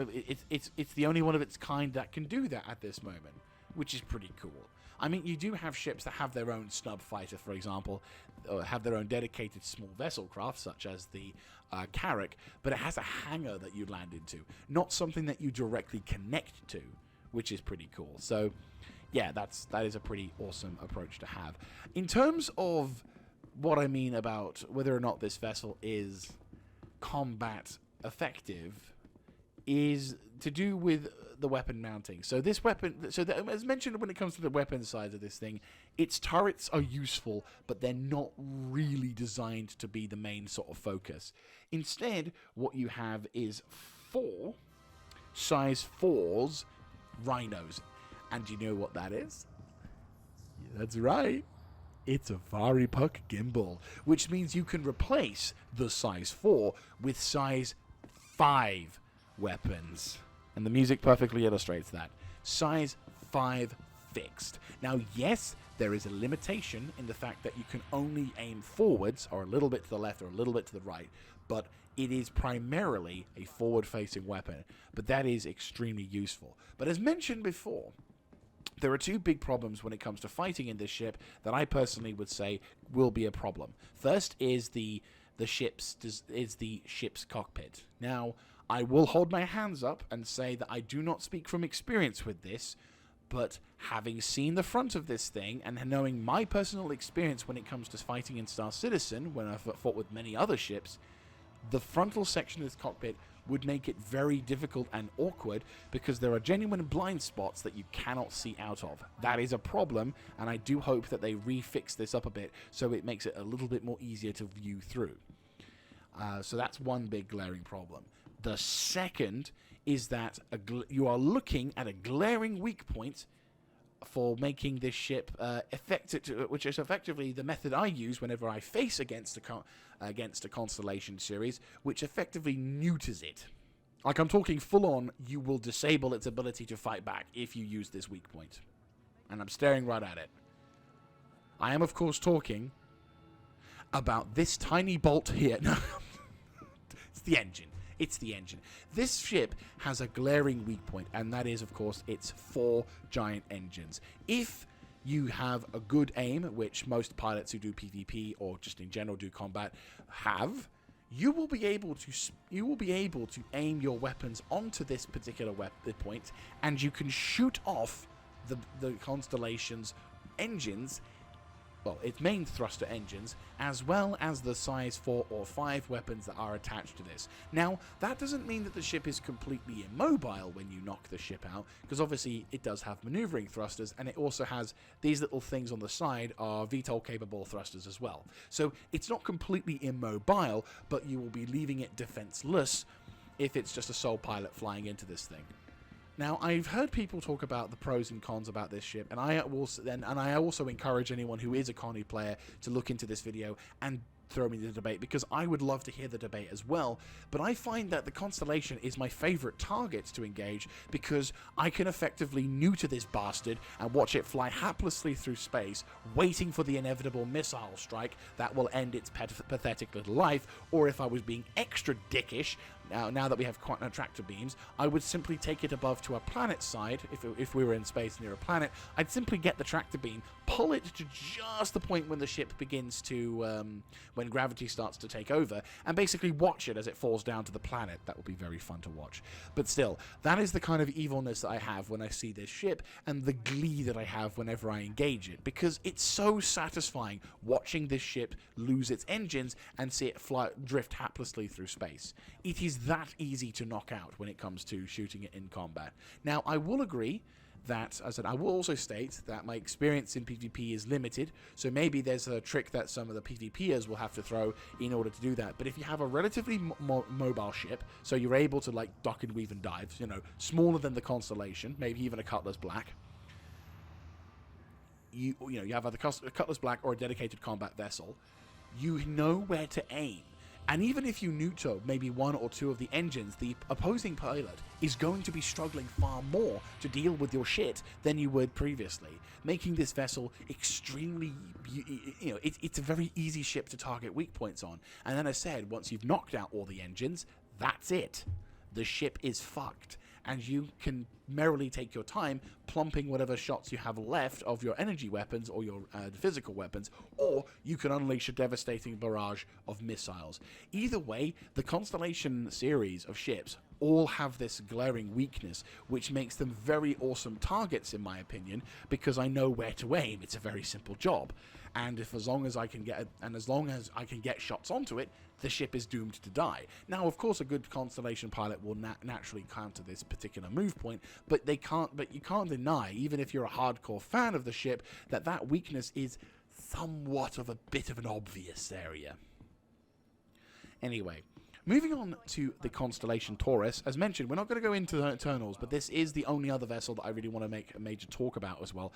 It's the only one of its kind that can do that at this moment, which is pretty cool. I mean, you do have ships that have their own snub fighter, for example, or have their own dedicated small vessel craft, such as the Carrack, but it has a hangar that you land into, not something that you directly connect to, which is pretty cool. So, yeah, that is a pretty awesome approach to have. In terms of what I mean about whether or not this vessel is combat effective, is to do with the weapon mounting. So this weapon, as mentioned, when it comes to the weapon side of this thing, its turrets are useful, but they're not really designed to be the main sort of focus. Instead, what you have is 4 size 4s rhinos. And you know what that is? Yeah, that's right. It's a Vari Puck gimbal, which means you can replace the size 4 with size 5 weapons. And the music perfectly illustrates that. Size 5 fixed. Now, yes, there is a limitation in the fact that you can only aim forwards, or a little bit to the left or a little bit to the right, but it is primarily a forward-facing weapon. But that is extremely useful. But as mentioned before, there are 2 big problems when it comes to fighting in this ship that I personally would say will be a problem. First is the ship's cockpit. Now, I will hold my hands up and say that I do not speak from experience with this, but having seen the front of this thing and knowing my personal experience when it comes to fighting in Star Citizen, when I've fought with many other ships, the frontal section of this cockpit would make it very difficult and awkward because there are genuine blind spots that you cannot see out of. That is a problem, and I do hope that they refix this up a bit so it makes it a little bit more easier to view through. So that's one big glaring problem. The second is that you are looking at a glaring weak point for making this ship effective, which is effectively the method I use whenever I face against a Constellation series, which effectively neuters it. Like, I'm talking full on, you will disable its ability to fight back if you use this weak point. And I'm staring right at it. I am, of course, talking about this tiny bolt here. No, it's the engine. It's the engine. This ship has a glaring weak point, and that is, of course, its 4 giant engines. If you have a good aim, which most pilots who do PvP or just in general do combat have, you will be able to aim your weapons onto this particular point, and you can shoot off the Constellation's engines, well, its main thruster engines, as well as the size 4 or 5 weapons that are attached to this. Now, that doesn't mean that the ship is completely immobile when you knock the ship out, because obviously it does have maneuvering thrusters, and it also has these little things on the side are VTOL-capable thrusters as well. So it's not completely immobile, but you will be leaving it defenseless if it's just a sole pilot flying into this thing. Now, I've heard people talk about the pros and cons about this ship, and I also encourage anyone who is a Connie player to look into this video and throw me the debate, because I would love to hear the debate as well. But I find that the Constellation is my favorite target to engage, because I can effectively neuter this bastard and watch it fly haplessly through space, waiting for the inevitable missile strike that will end its pathetic little life, or if I was being extra dickish, now that we have quantum tractor beams, I would simply take it above to our planet side. If we were in space near a planet, I'd simply get the tractor beam, pull it to just the point when the ship begins to, when gravity starts to take over, and basically watch it as it falls down to the planet. That would be very fun to watch. But still, that is the kind of evilness that I have when I see this ship, and the glee that I have whenever I engage it, because it's so satisfying watching this ship lose its engines and see it drift haplessly through space. It is that easy to knock out when it comes to shooting it in combat. Now, I will agree that, as I will also state that my experience in PvP is limited, so maybe there's a trick that some of the PvPers will have to throw in order to do that. But if you have a relatively mobile ship, so you're able to like duck and weave and dive, you know, smaller than the Constellation, maybe even a Cutlass Black, you have either a Cutlass Black or a dedicated combat vessel, you know where to aim. And even if you neuter maybe one or two of the engines, the opposing pilot is going to be struggling far more to deal with your shit than you would previously, making this vessel extremely, it's a very easy ship to target weak points on. And then I said, once you've knocked out all the engines, that's it. The ship is fucked. And you can merrily take your time plumping whatever shots you have left of your energy weapons or your physical weapons, or you can unleash a devastating barrage of missiles. Either way, the Constellation series of ships all have this glaring weakness, which makes them very awesome targets, in my opinion, because I know where to aim. It's a very simple job. And as long as I can get shots onto it, the ship is doomed to die. Now, of course, a good Constellation pilot will naturally counter this particular move point, but you can't deny, even if you're a hardcore fan of the ship, that weakness is somewhat of a bit of an obvious area. Anyway, moving on to the Constellation Taurus. As mentioned, we're not going to go into the Eternals, but this is the only other vessel that I really want to make a major talk about as well.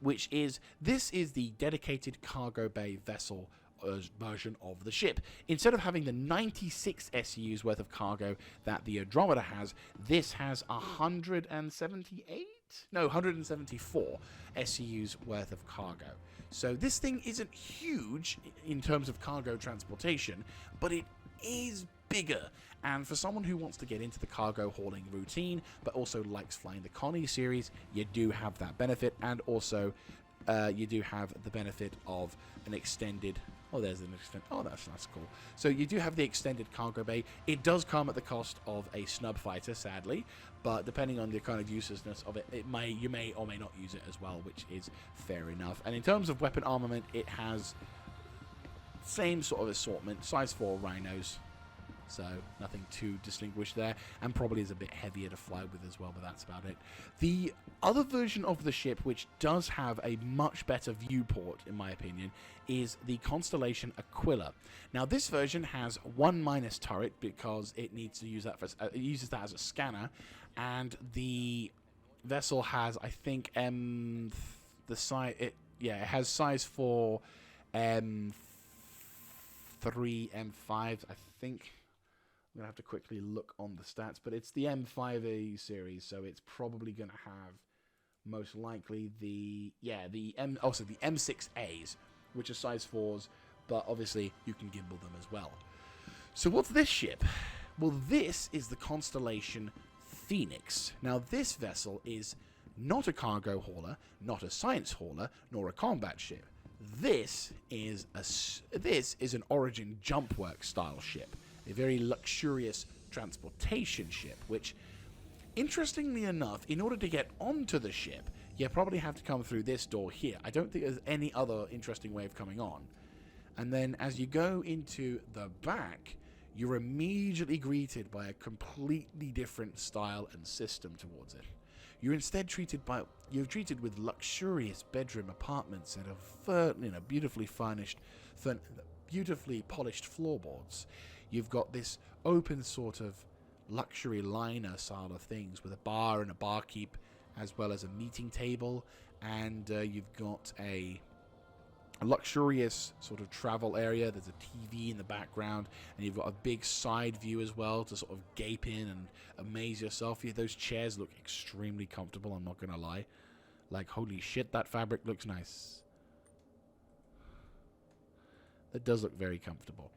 This is the dedicated cargo bay vessel version of the ship. Instead of having the 96 SUs worth of cargo that the Andromeda has, this has 174 SUs worth of cargo. So this thing isn't huge in terms of cargo transportation, but it is bigger. And for someone who wants to get into the cargo hauling routine, but also likes flying the Connie series, you do have that benefit. And also, you do have the benefit of an extended... Oh, there's an extended... Oh, that's cool. So you do have the extended cargo bay. It does come at the cost of a snub fighter, sadly. But depending on the kind of uselessness of it, you may or may not use it as well, which is fair enough. And in terms of weapon armament, it has same sort of assortment. Size 4 rhinos. So nothing too distinguished there, and probably is a bit heavier to fly with as well, but that's about it. The other version of the ship, which does have a much better viewport, in my opinion, is the Constellation Aquila. Now, this version has 1- turret because it needs to use that for, it uses that as a scanner, and the vessel has, I think, it has size 4 M3, M5, I think. I'm going to have to quickly look on the stats, but it's the M5A series, so it's probably going to have most likely the M6As, which are size 4s, but obviously you can gimbal them as well. So what's this ship? Well, this is the Constellation Phoenix. Now, this vessel is not a cargo hauler, not a science hauler, nor a combat ship. This is an Origin jump work style ship. A very luxurious transportation ship, which, interestingly enough, in order to get onto the ship, you probably have to come through this door here. I don't think there's any other interesting way of coming on. And then as you go into the back, you're immediately greeted by a completely different style and system towards it. You're instead treated with luxurious bedroom apartments and beautifully furnished, beautifully polished floorboards. You've got this open sort of luxury liner style of things with a bar and a barkeep, as well as a meeting table, and you've got a luxurious sort of travel area. There's a TV in the background, and you've got a big side view as well to sort of gape in and amaze yourself. Those chairs look extremely comfortable, I'm not gonna lie. Like, holy shit, that fabric looks nice. That does look very comfortable.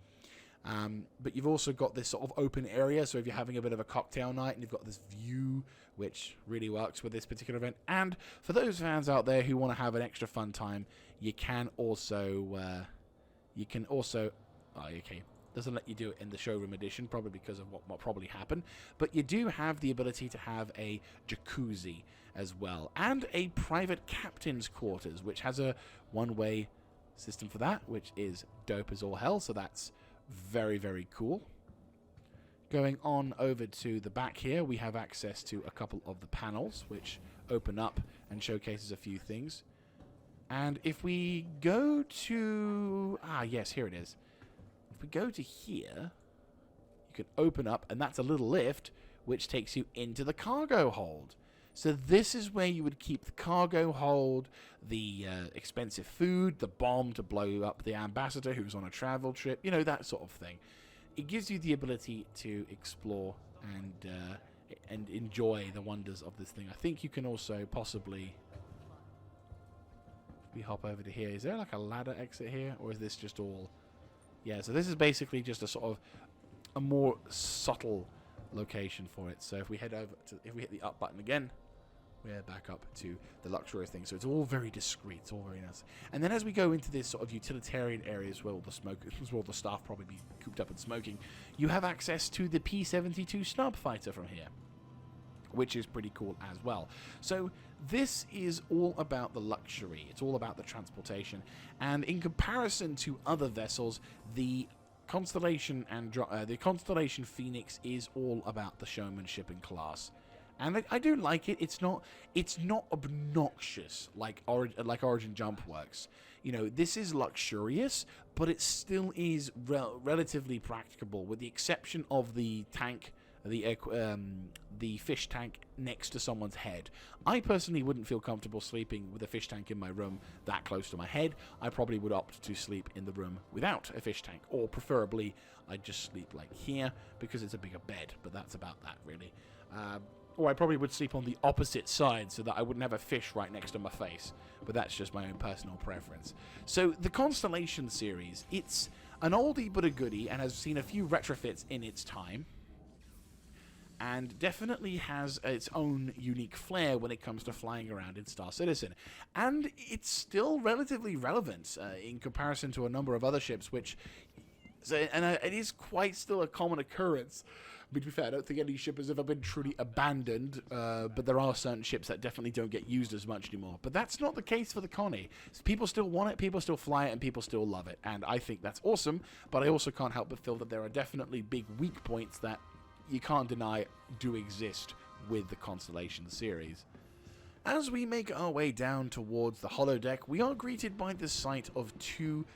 But you've also got this sort of open area, so if you're having a bit of a cocktail night and you've got this view, which really works with this particular event. And for those fans out there who want to have an extra fun time, you can also... Oh, okay. Doesn't let you do it in the showroom edition, probably because of what probably happened. But you do have the ability to have a jacuzzi as well. And a private captain's quarters, which has a one-way system for that, which is dope as all hell. So that's very, very cool. Going on over to the back here, we have access to a couple of the panels, which open up and showcases a few things. And if we go to... Ah, yes, here it is. If we go to here, you can open up, and that's a little lift, which takes you into the cargo hold. So this is where you would keep the cargo hold, the expensive food, the bomb to blow up the ambassador who's on a travel trip, you know, that sort of thing. It gives you the ability to explore and enjoy the wonders of this thing. I think you can also possibly... We hop over to here. Is there like a ladder exit here, or is this just all... Yeah, so this is basically just a sort of a more subtle location for it. So if we head over to, if we hit the up button again, we're back up to the luxury thing. So it's all very discreet, it's all very nice. And then as we go into this sort of utilitarian areas where all the smoke, where all the staff probably be cooped up and smoking, you have access to the P-72 snub fighter from here, which is pretty cool as well. So this is all about the luxury. It's all about the transportation. And in comparison to other vessels, the Constellation and the Constellation Phoenix is all about the showmanship and class. And I do like it. It's not obnoxious like Origin Jump works. You know, this is luxurious, but it still is relatively practicable, with the exception of the tank, the fish tank next to someone's head. I personally wouldn't feel comfortable sleeping with a fish tank in my room that close to my head. I probably would opt to sleep in the room without a fish tank, or preferably I'd just sleep like here because it's a bigger bed, but that's about that really. Or I probably would sleep on the opposite side so that I wouldn't have a fish right next to my face, but that's just my own personal preference. So the Constellation series, it's an oldie but a goodie and has seen a few retrofits in its time, and definitely has its own unique flair when it comes to flying around in Star Citizen. And it's still relatively relevant in comparison to a number of other ships, which... it is quite still a common occurrence. But to be fair, I don't think any ship has ever been truly abandoned, but there are certain ships that definitely don't get used as much anymore. But that's not the case for the Connie. People still want it, people still fly it, and people still love it. And I think that's awesome, but I also can't help but feel that there are definitely big weak points that you can't deny do exist with the Constellation series. As we make our way down towards the holodeck, we are greeted by the sight of two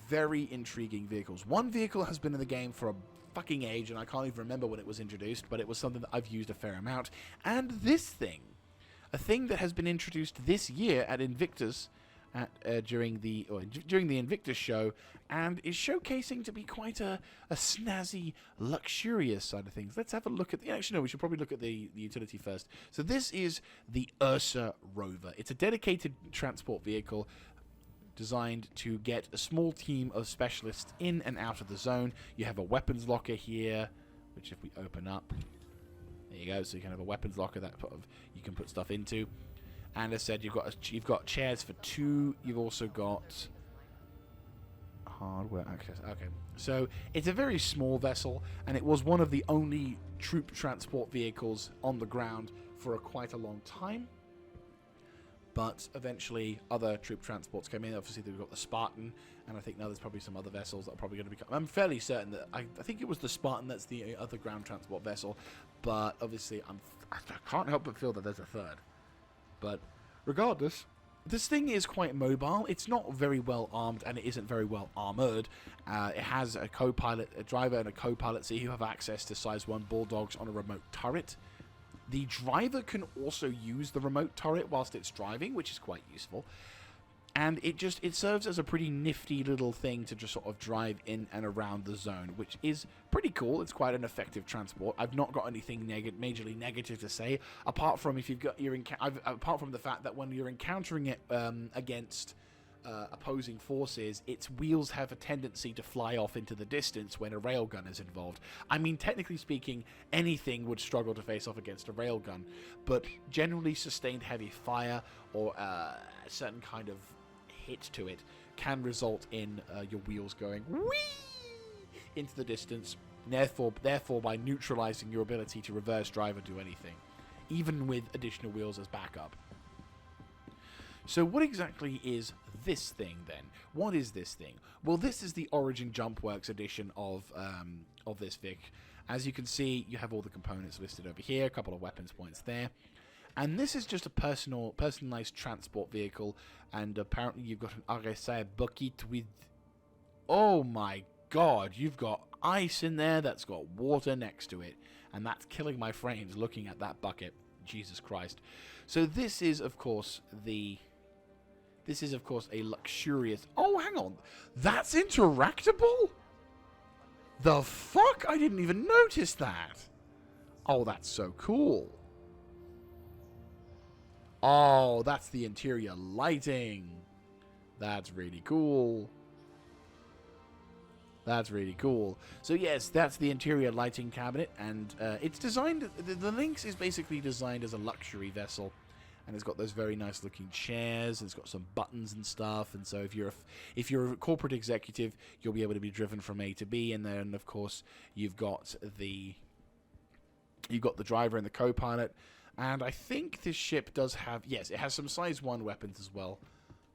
very intriguing vehicles. One vehicle has been in the game for a fucking age, and I can't even remember when it was introduced, but it was something that I've used a fair amount. And this thing, a thing that has been introduced this year at Invictus, during the Invictus show, and is showcasing to be quite a snazzy, luxurious side of things. Let's have a look at the... Actually, no, we should probably look at the utility first. So this is the Ursa Rover. It's a dedicated transport vehicle designed to get a small team of specialists in and out of the zone. You have a weapons locker here, which if we open up, there you go. So you can have a weapons locker that you can put stuff into. And as I said, you've got chairs for two. You've also got hardware access. Okay, so it's a very small vessel, and it was one of the only troop transport vehicles on the ground for quite a long time. But eventually, other troop transports came in. Obviously, we've got the Spartan, and I think now there's probably some other vessels that are probably going to become... I'm fairly certain that... I think it was the Spartan that's the other ground transport vessel, but obviously, I can't help but feel that there's a third. But regardless, this thing is quite mobile. It's not very well armed, and it isn't very well armored. It has a driver and a co-pilot C who have access to size 1 bulldogs on a remote turret. The driver can also use the remote turret whilst it's driving, which is quite useful. And it serves as a pretty nifty little thing to just sort of drive in and around the zone, which is pretty cool. It's quite an effective transport. I've not got anything majorly negative to say, apart from apart from the fact that when you're encountering it against opposing forces, its wheels have a tendency to fly off into the distance when a railgun is involved. I mean, technically speaking, anything would struggle to face off against a railgun, but generally sustained heavy fire or a certain kind of hit to it can result in your wheels going whee into the distance, therefore by neutralizing your ability to reverse drive or do anything, even with additional wheels as backup. So what exactly is this thing then? What is this thing? Well, this is the Origin JumpWorks edition of this Vic. As you can see, you have all the components listed over here, a couple of weapons points there. And this is just a personalized transport vehicle, and apparently you've got an RSI bucket with... Oh my god, you've got ice in there that's got water next to it, and that's killing my frames looking at that bucket. Jesus Christ. So this is, of course, a luxurious... Oh, hang on. That's interactable? The fuck? I didn't even notice that. Oh, that's so cool. Oh, that's the interior lighting. That's really cool. That's really cool. So yes, that's the interior lighting cabinet, and it's designed... The Lynx is basically designed as a luxury vessel, and it's got those very nice looking chairs, and it's got some buttons and stuff, and so if you're a corporate executive, you'll be able to be driven from A to B, and then of course you've got the driver and the co-pilot, and I think this ship does have... Yes, it has some size 1 weapons as well.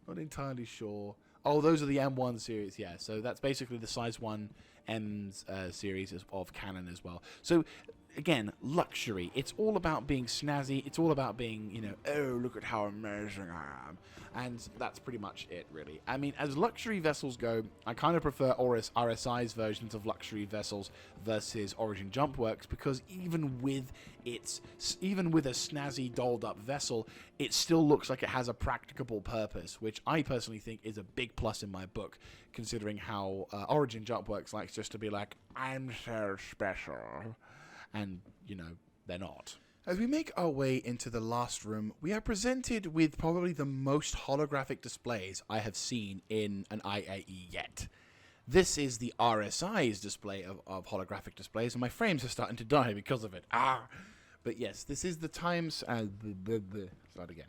Not entirely sure... Oh, those are the M1 series, yeah. So that's basically the size 1 M series of cannon as well. So, again, luxury. It's all about being snazzy. It's all about being, you know, oh, look at how amazing I am. And that's pretty much it, really. I mean, as luxury vessels go, I kind of prefer RSI's versions of luxury vessels versus Origin JumpWorks, because even with a snazzy, dolled-up vessel, it still looks like it has a practicable purpose, which I personally think is a big plus in my book, considering how Origin JumpWorks likes just to be like, I'm so special. And, you know, they're not. As we make our way into the last room, we are presented with probably the most holographic displays I have seen in an IAE yet. This is the RSI's display of holographic displays, and my frames are starting to die because of it. But yes, this is the times... Start again.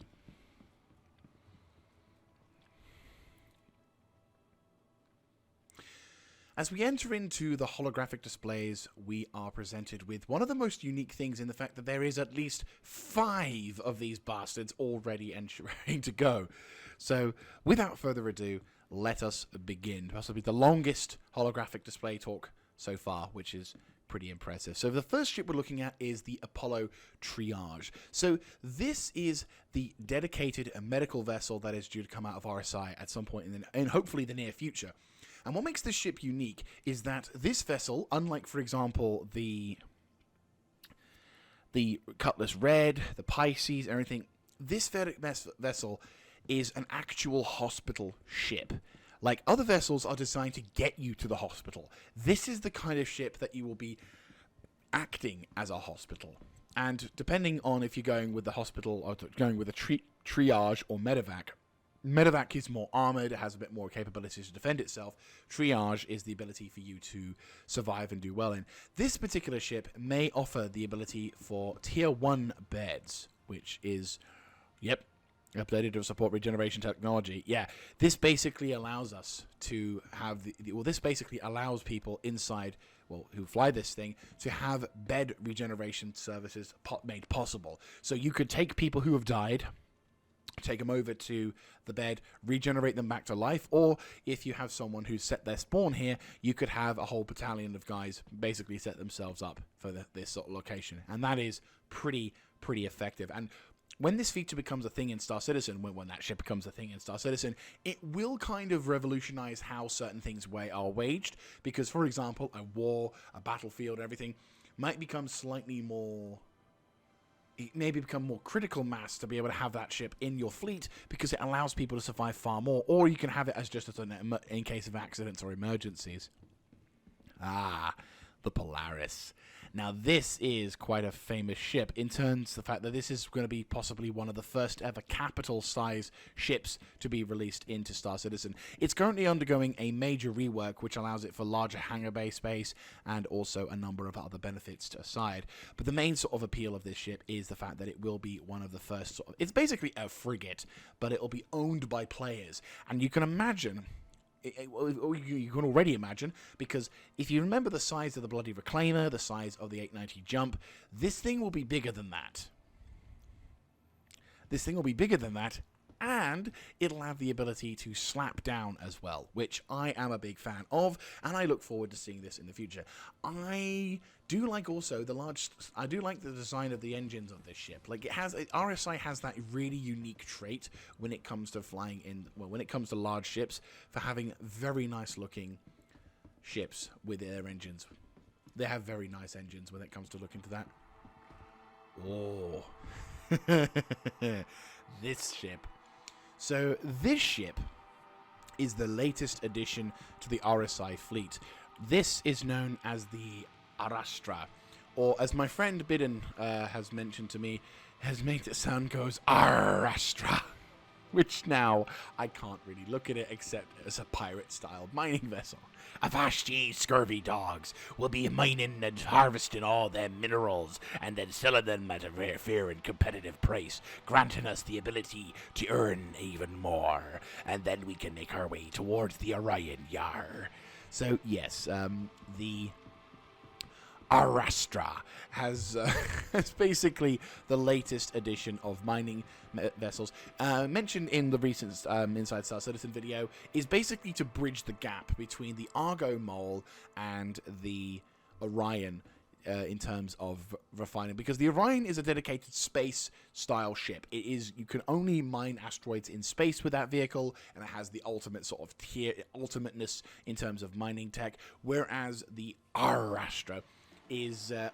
As we enter into the holographic displays, we are presented with one of the most unique things in the fact that there is at least 5 of these bastards already and ready to go. So, without further ado, let us begin. Possibly the longest holographic display talk so far, which is pretty impressive. So the first ship we're looking at is the Apollo Triage. So this is the dedicated medical vessel that is due to come out of RSI at some point in hopefully the near future. And what makes this ship unique is that this vessel, unlike, for example, the Cutlass Red, the Pisces, everything, this vessel is an actual hospital ship. Like, other vessels are designed to get you to the hospital. This is the kind of ship that you will be acting as a hospital. And depending on if you're going with the hospital or going with a triage or medevac, medevac is more armored, it has a bit more capabilities to defend itself. Triage is the ability for you to survive and do well in. This particular ship may offer the ability for Tier 1 beds, which is, yep, updated to support regeneration technology. Yeah, this basically allows us to have this basically allows people inside, who fly this thing, to have bed regeneration services made possible. So you could take people who have died, take them over to the bed, regenerate them back to life, or if you have someone who's set their spawn here, you could have a whole battalion of guys basically set themselves up for this sort of location. And that is pretty effective. And when this feature becomes a thing in Star Citizen, when that ship becomes a thing in Star Citizen, it will kind of revolutionize how certain things are waged. Because, for example, a war, a battlefield, everything might become slightly more... It maybe become more critical mass to be able to have that ship in your fleet, because it allows people to survive far more. Or you can have it as just in case of accidents or emergencies. The Polaris. Now, this is quite a famous ship in terms of the fact that this is going to be possibly one of the first ever capital-size ships to be released into Star Citizen. It's currently undergoing a major rework, which allows it for larger hangar bay space and also a number of other benefits aside. But the main sort of appeal of this ship is the fact that it will be one of the first sort of... It's basically a frigate, but it will be owned by players. And you can imagine... you can already imagine, because if you remember the size of the bloody Reclaimer, the size of the 890 Jump, this thing will be bigger than that. This thing will be bigger than that, and it'll have the ability to slap down as well, which I am a big fan of, and I look forward to seeing this in the future. I do like also I do like the design of the engines of this ship. Like, RSI has that really unique trait when it comes to flying in, well, when it comes to large ships, for having very nice looking ships with their engines. They have very nice engines when it comes to looking to that. Oh. This ship. So this ship is the latest addition to the RSI fleet. This is known as the Arastra, or as my friend Bidden has mentioned to me, has made it sound goes Arastra, which now I can't really look at it except as a pirate-style mining vessel. Avast ye, scurvy dogs! We'll be mining and harvesting all them minerals, and then selling them at a very fair and competitive price, granting us the ability to earn even more, and then we can make our way towards the Orion Yar. So, yes, the Arastra has basically the latest edition of mining vessels. Mentioned in the recent Inside Star Citizen video, is basically to bridge the gap between the Argo Mole and the Orion in terms of refining, because the Orion is a dedicated space-style ship. It is, you can only mine asteroids in space with that vehicle, and it has the ultimate sort of ultimateness in terms of mining tech, whereas the Arastra is a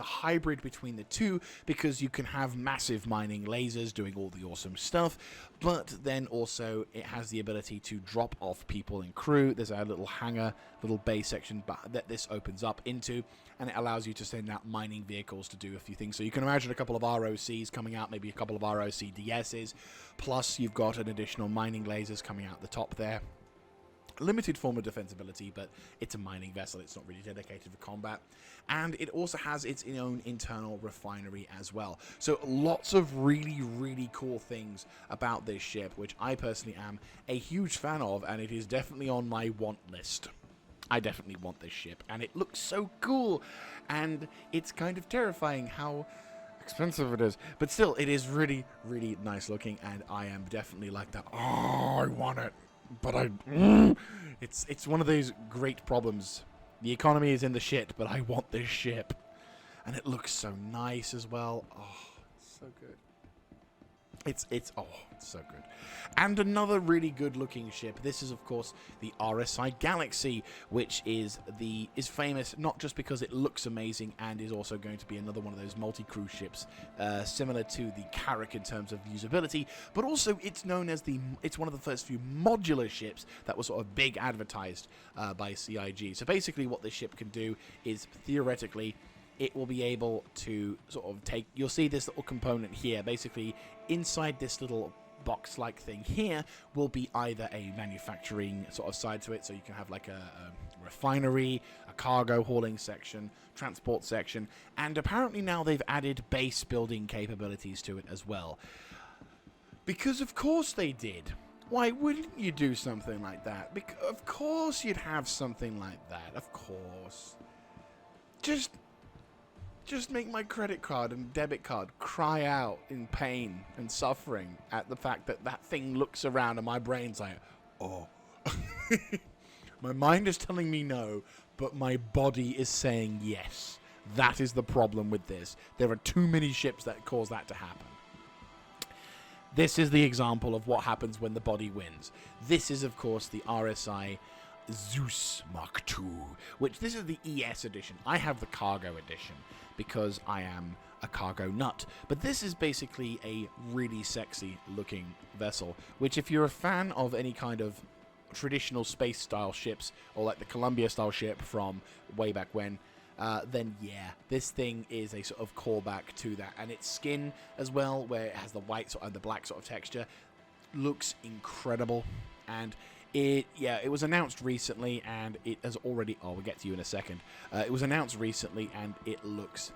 hybrid between the two, because you can have massive mining lasers doing all the awesome stuff, but then also it has the ability to drop off people and crew. There's a little hangar, little bay section that this opens up into, and it allows you to send out mining vehicles to do a few things. So you can imagine a couple of ROCs coming out, maybe a couple of ROC DSs, plus you've got an additional mining lasers coming out the top there. Limited form of defensibility, but it's a mining vessel. It's not really dedicated for combat. And it also has its own internal refinery as well. So lots of really, really cool things about this ship, which I personally am a huge fan of, and it is definitely on my want list. I definitely want this ship, and it looks so cool, and it's kind of terrifying how expensive it is, but still, it is really, really nice looking, and I am definitely like that. Oh, I want it. But it's one of those great problems. The economy is in the shit, but I want this ship. And it looks so nice as well. Oh, it's so good. It's so good. And another really good looking ship. This is, of course, the RSI Galaxy, which is famous not just because it looks amazing, and is also going to be another one of those multi-crew ships, similar to the Carrack in terms of usability, but also it's known as it's one of the first few modular ships that was sort of big advertised by CIG. So basically what this ship can do is, theoretically, it will be able to sort of take... You'll see this little component here. Basically, inside this little box-like thing here will be either a manufacturing sort of side to it, so you can have like a refinery, a cargo hauling section, transport section, and apparently now they've added base building capabilities to it as well. Because of course they did. Why wouldn't you do something like that? Of course you'd have something like that. Of course. Just make my credit card and debit card cry out in pain and suffering at the fact that that thing looks around and my brain's like, oh. My mind is telling me no, but my body is saying yes. That is the problem with this. There are too many ships that cause that to happen. This is the example of what happens when the body wins. This is, of course, the RSI Zeus Mark II, which this is the ES edition. I have the cargo edition because I am a cargo nut. But this is basically a really sexy looking vessel, which if you're a fan of any kind of traditional space style ships, or like the Columbia style ship from way back when, then yeah, this thing is a sort of callback to that. And its skin as well, where it has the white and the black sort of texture, looks incredible. And it was announced recently, and it has already... Oh, we'll get to you in a second. It was announced recently, and it looks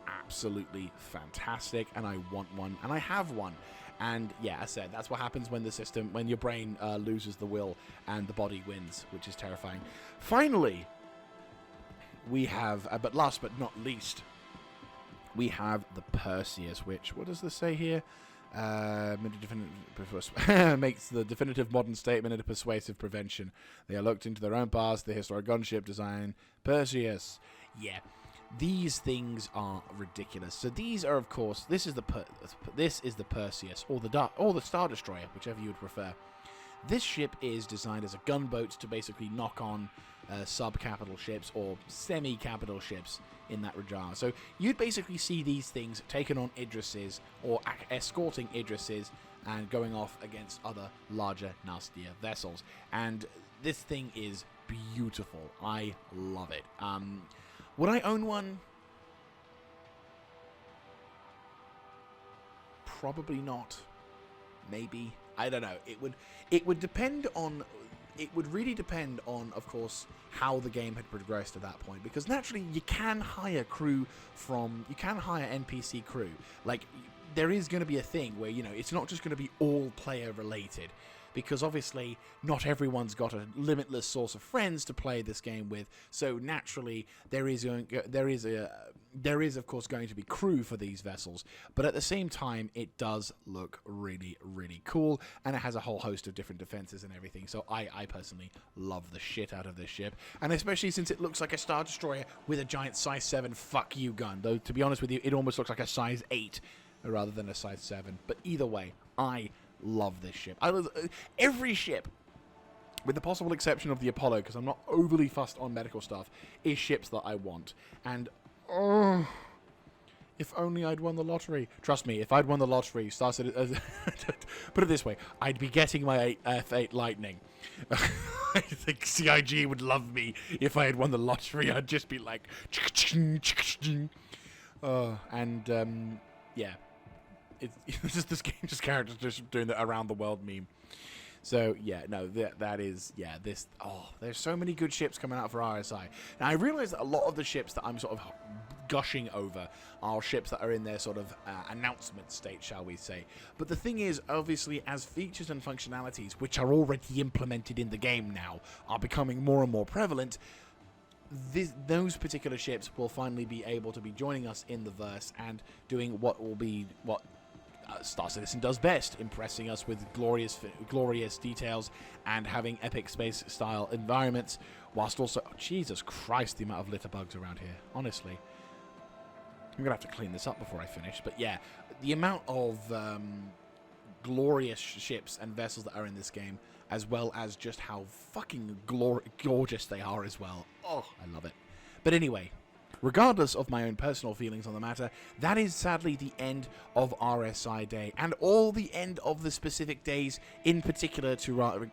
absolutely fantastic, and I want one, and I have one. And yeah, I said, that's what happens when your brain loses the will and the body wins, which is terrifying. Finally, we have, but last but not least, we have the Perseus, which, what does this say here? Makes the definitive modern statement and a persuasive prevention. They are looked into their own past, the historic gunship design. Perseus. Yeah. These things are ridiculous. So these are, of course, this is the Perseus, or the Star Destroyer, whichever you would prefer. This ship is designed as a gunboat to basically knock on sub-capital ships or semi-capital ships in that regard. So you'd basically see these things taken on Idrises or escorting Idrises and going off against other larger, nastier vessels. And this thing is beautiful. I love it. Would I own one? Probably not. Maybe. I don't know. It would depend on... It would really depend on, of course, how the game had progressed at that point. Because naturally, you can hire NPC crew. Like, there is going to be a thing where, you know, it's not just going to be all player related. Because obviously, not everyone's got a limitless source of friends to play this game with. So naturally, there is of course going to be crew for these vessels. But at the same time, it does look really, really cool, and it has a whole host of different defenses and everything. So I personally love the shit out of this ship, and especially since it looks like a Star Destroyer with a giant size 7 fuck you gun. Though to be honest with you, it almost looks like a size 8 rather than a size 7. But either way, I love this ship. I love every ship, with the possible exception of the Apollo, because I'm not overly fussed on medical stuff, is ships that I want. And if only I'd won the lottery. Trust me, if I'd won the lottery, put it this way, I'd be getting my F8 Lightning. I think CIG would love me if I had won the lottery. I'd just be like, yeah. It's just this game, just characters just doing the around the world meme. So yeah, no, that is, yeah, this, there's so many good ships coming out for RSI. Now I realize that a lot of the ships that I'm sort of gushing over are ships that are in their sort of announcement state, shall we say. But the thing is, obviously, as features and functionalities, which are already implemented in the game now, are becoming more and more prevalent, those particular ships will finally be able to be joining us in the verse and doing what Star Citizen does best, impressing us with glorious details and having epic space-style environments, whilst also... Oh, Jesus Christ, the amount of litter bugs around here. Honestly. I'm going to have to clean this up before I finish. But yeah, the amount of glorious ships and vessels that are in this game, as well as just how fucking gorgeous they are as well. Oh, I love it. But anyway... Regardless of my own personal feelings on the matter, that is sadly the end of RSI Day, and all the end of the specific days, in particular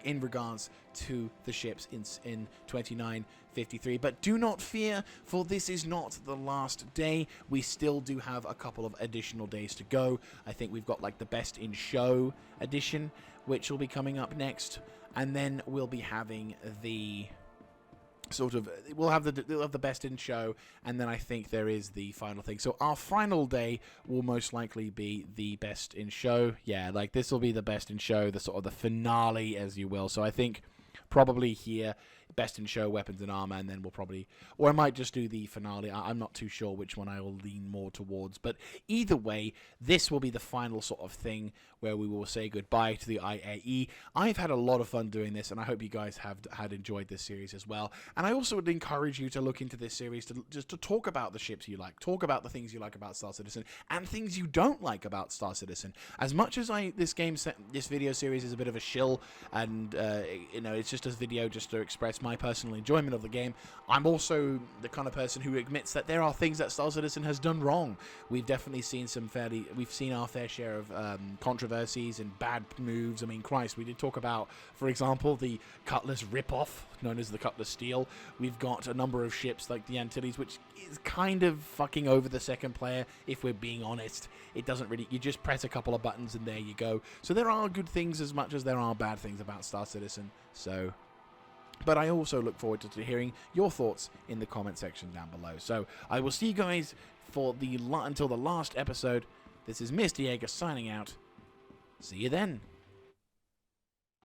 in regards to the ships in 2953. But do not fear, for this is not the last day. We still do have a couple of additional days to go. I think we've got like the Best in Show edition, which will be coming up next, and then we'll be having the... we'll have the Best in Show, and then I think there is the final thing. So our final day will most likely be the Best in Show. Yeah, like this will be the Best in Show, the sort of the finale, as you will. So I think probably here, Best in Show, Weapons and Armor, and then we'll probably... Or I might just do the finale. I'm not too sure which one I will lean more towards. But either way, this will be the final sort of thing where we will say goodbye to the IAE. I've had a lot of fun doing this, and I hope you guys have enjoyed this series as well. And I also would encourage you to look into this series to talk about the ships you like, talk about the things you like about Star Citizen, and things you don't like about Star Citizen. As much as this video series is a bit of a shill, and it's just a video just to express express my personal enjoyment of the game. I'm also the kind of person who admits that there are things that Star Citizen has done wrong. We've definitely seen we've seen our fair share of controversies and bad moves. I mean, Christ, we did talk about, for example, the Cutlass ripoff, known as the Cutlass Steel. We've got a number of ships like the Antilles, which is kind of fucking over the second player, if we're being honest. It doesn't really, you just press a couple of buttons and there you go. So there are good things as much as there are bad things about Star Citizen. So, but I also look forward to hearing your thoughts in the comment section down below. So I will see you guys for until the last episode. This is Mr. Jaeger signing out. See you then.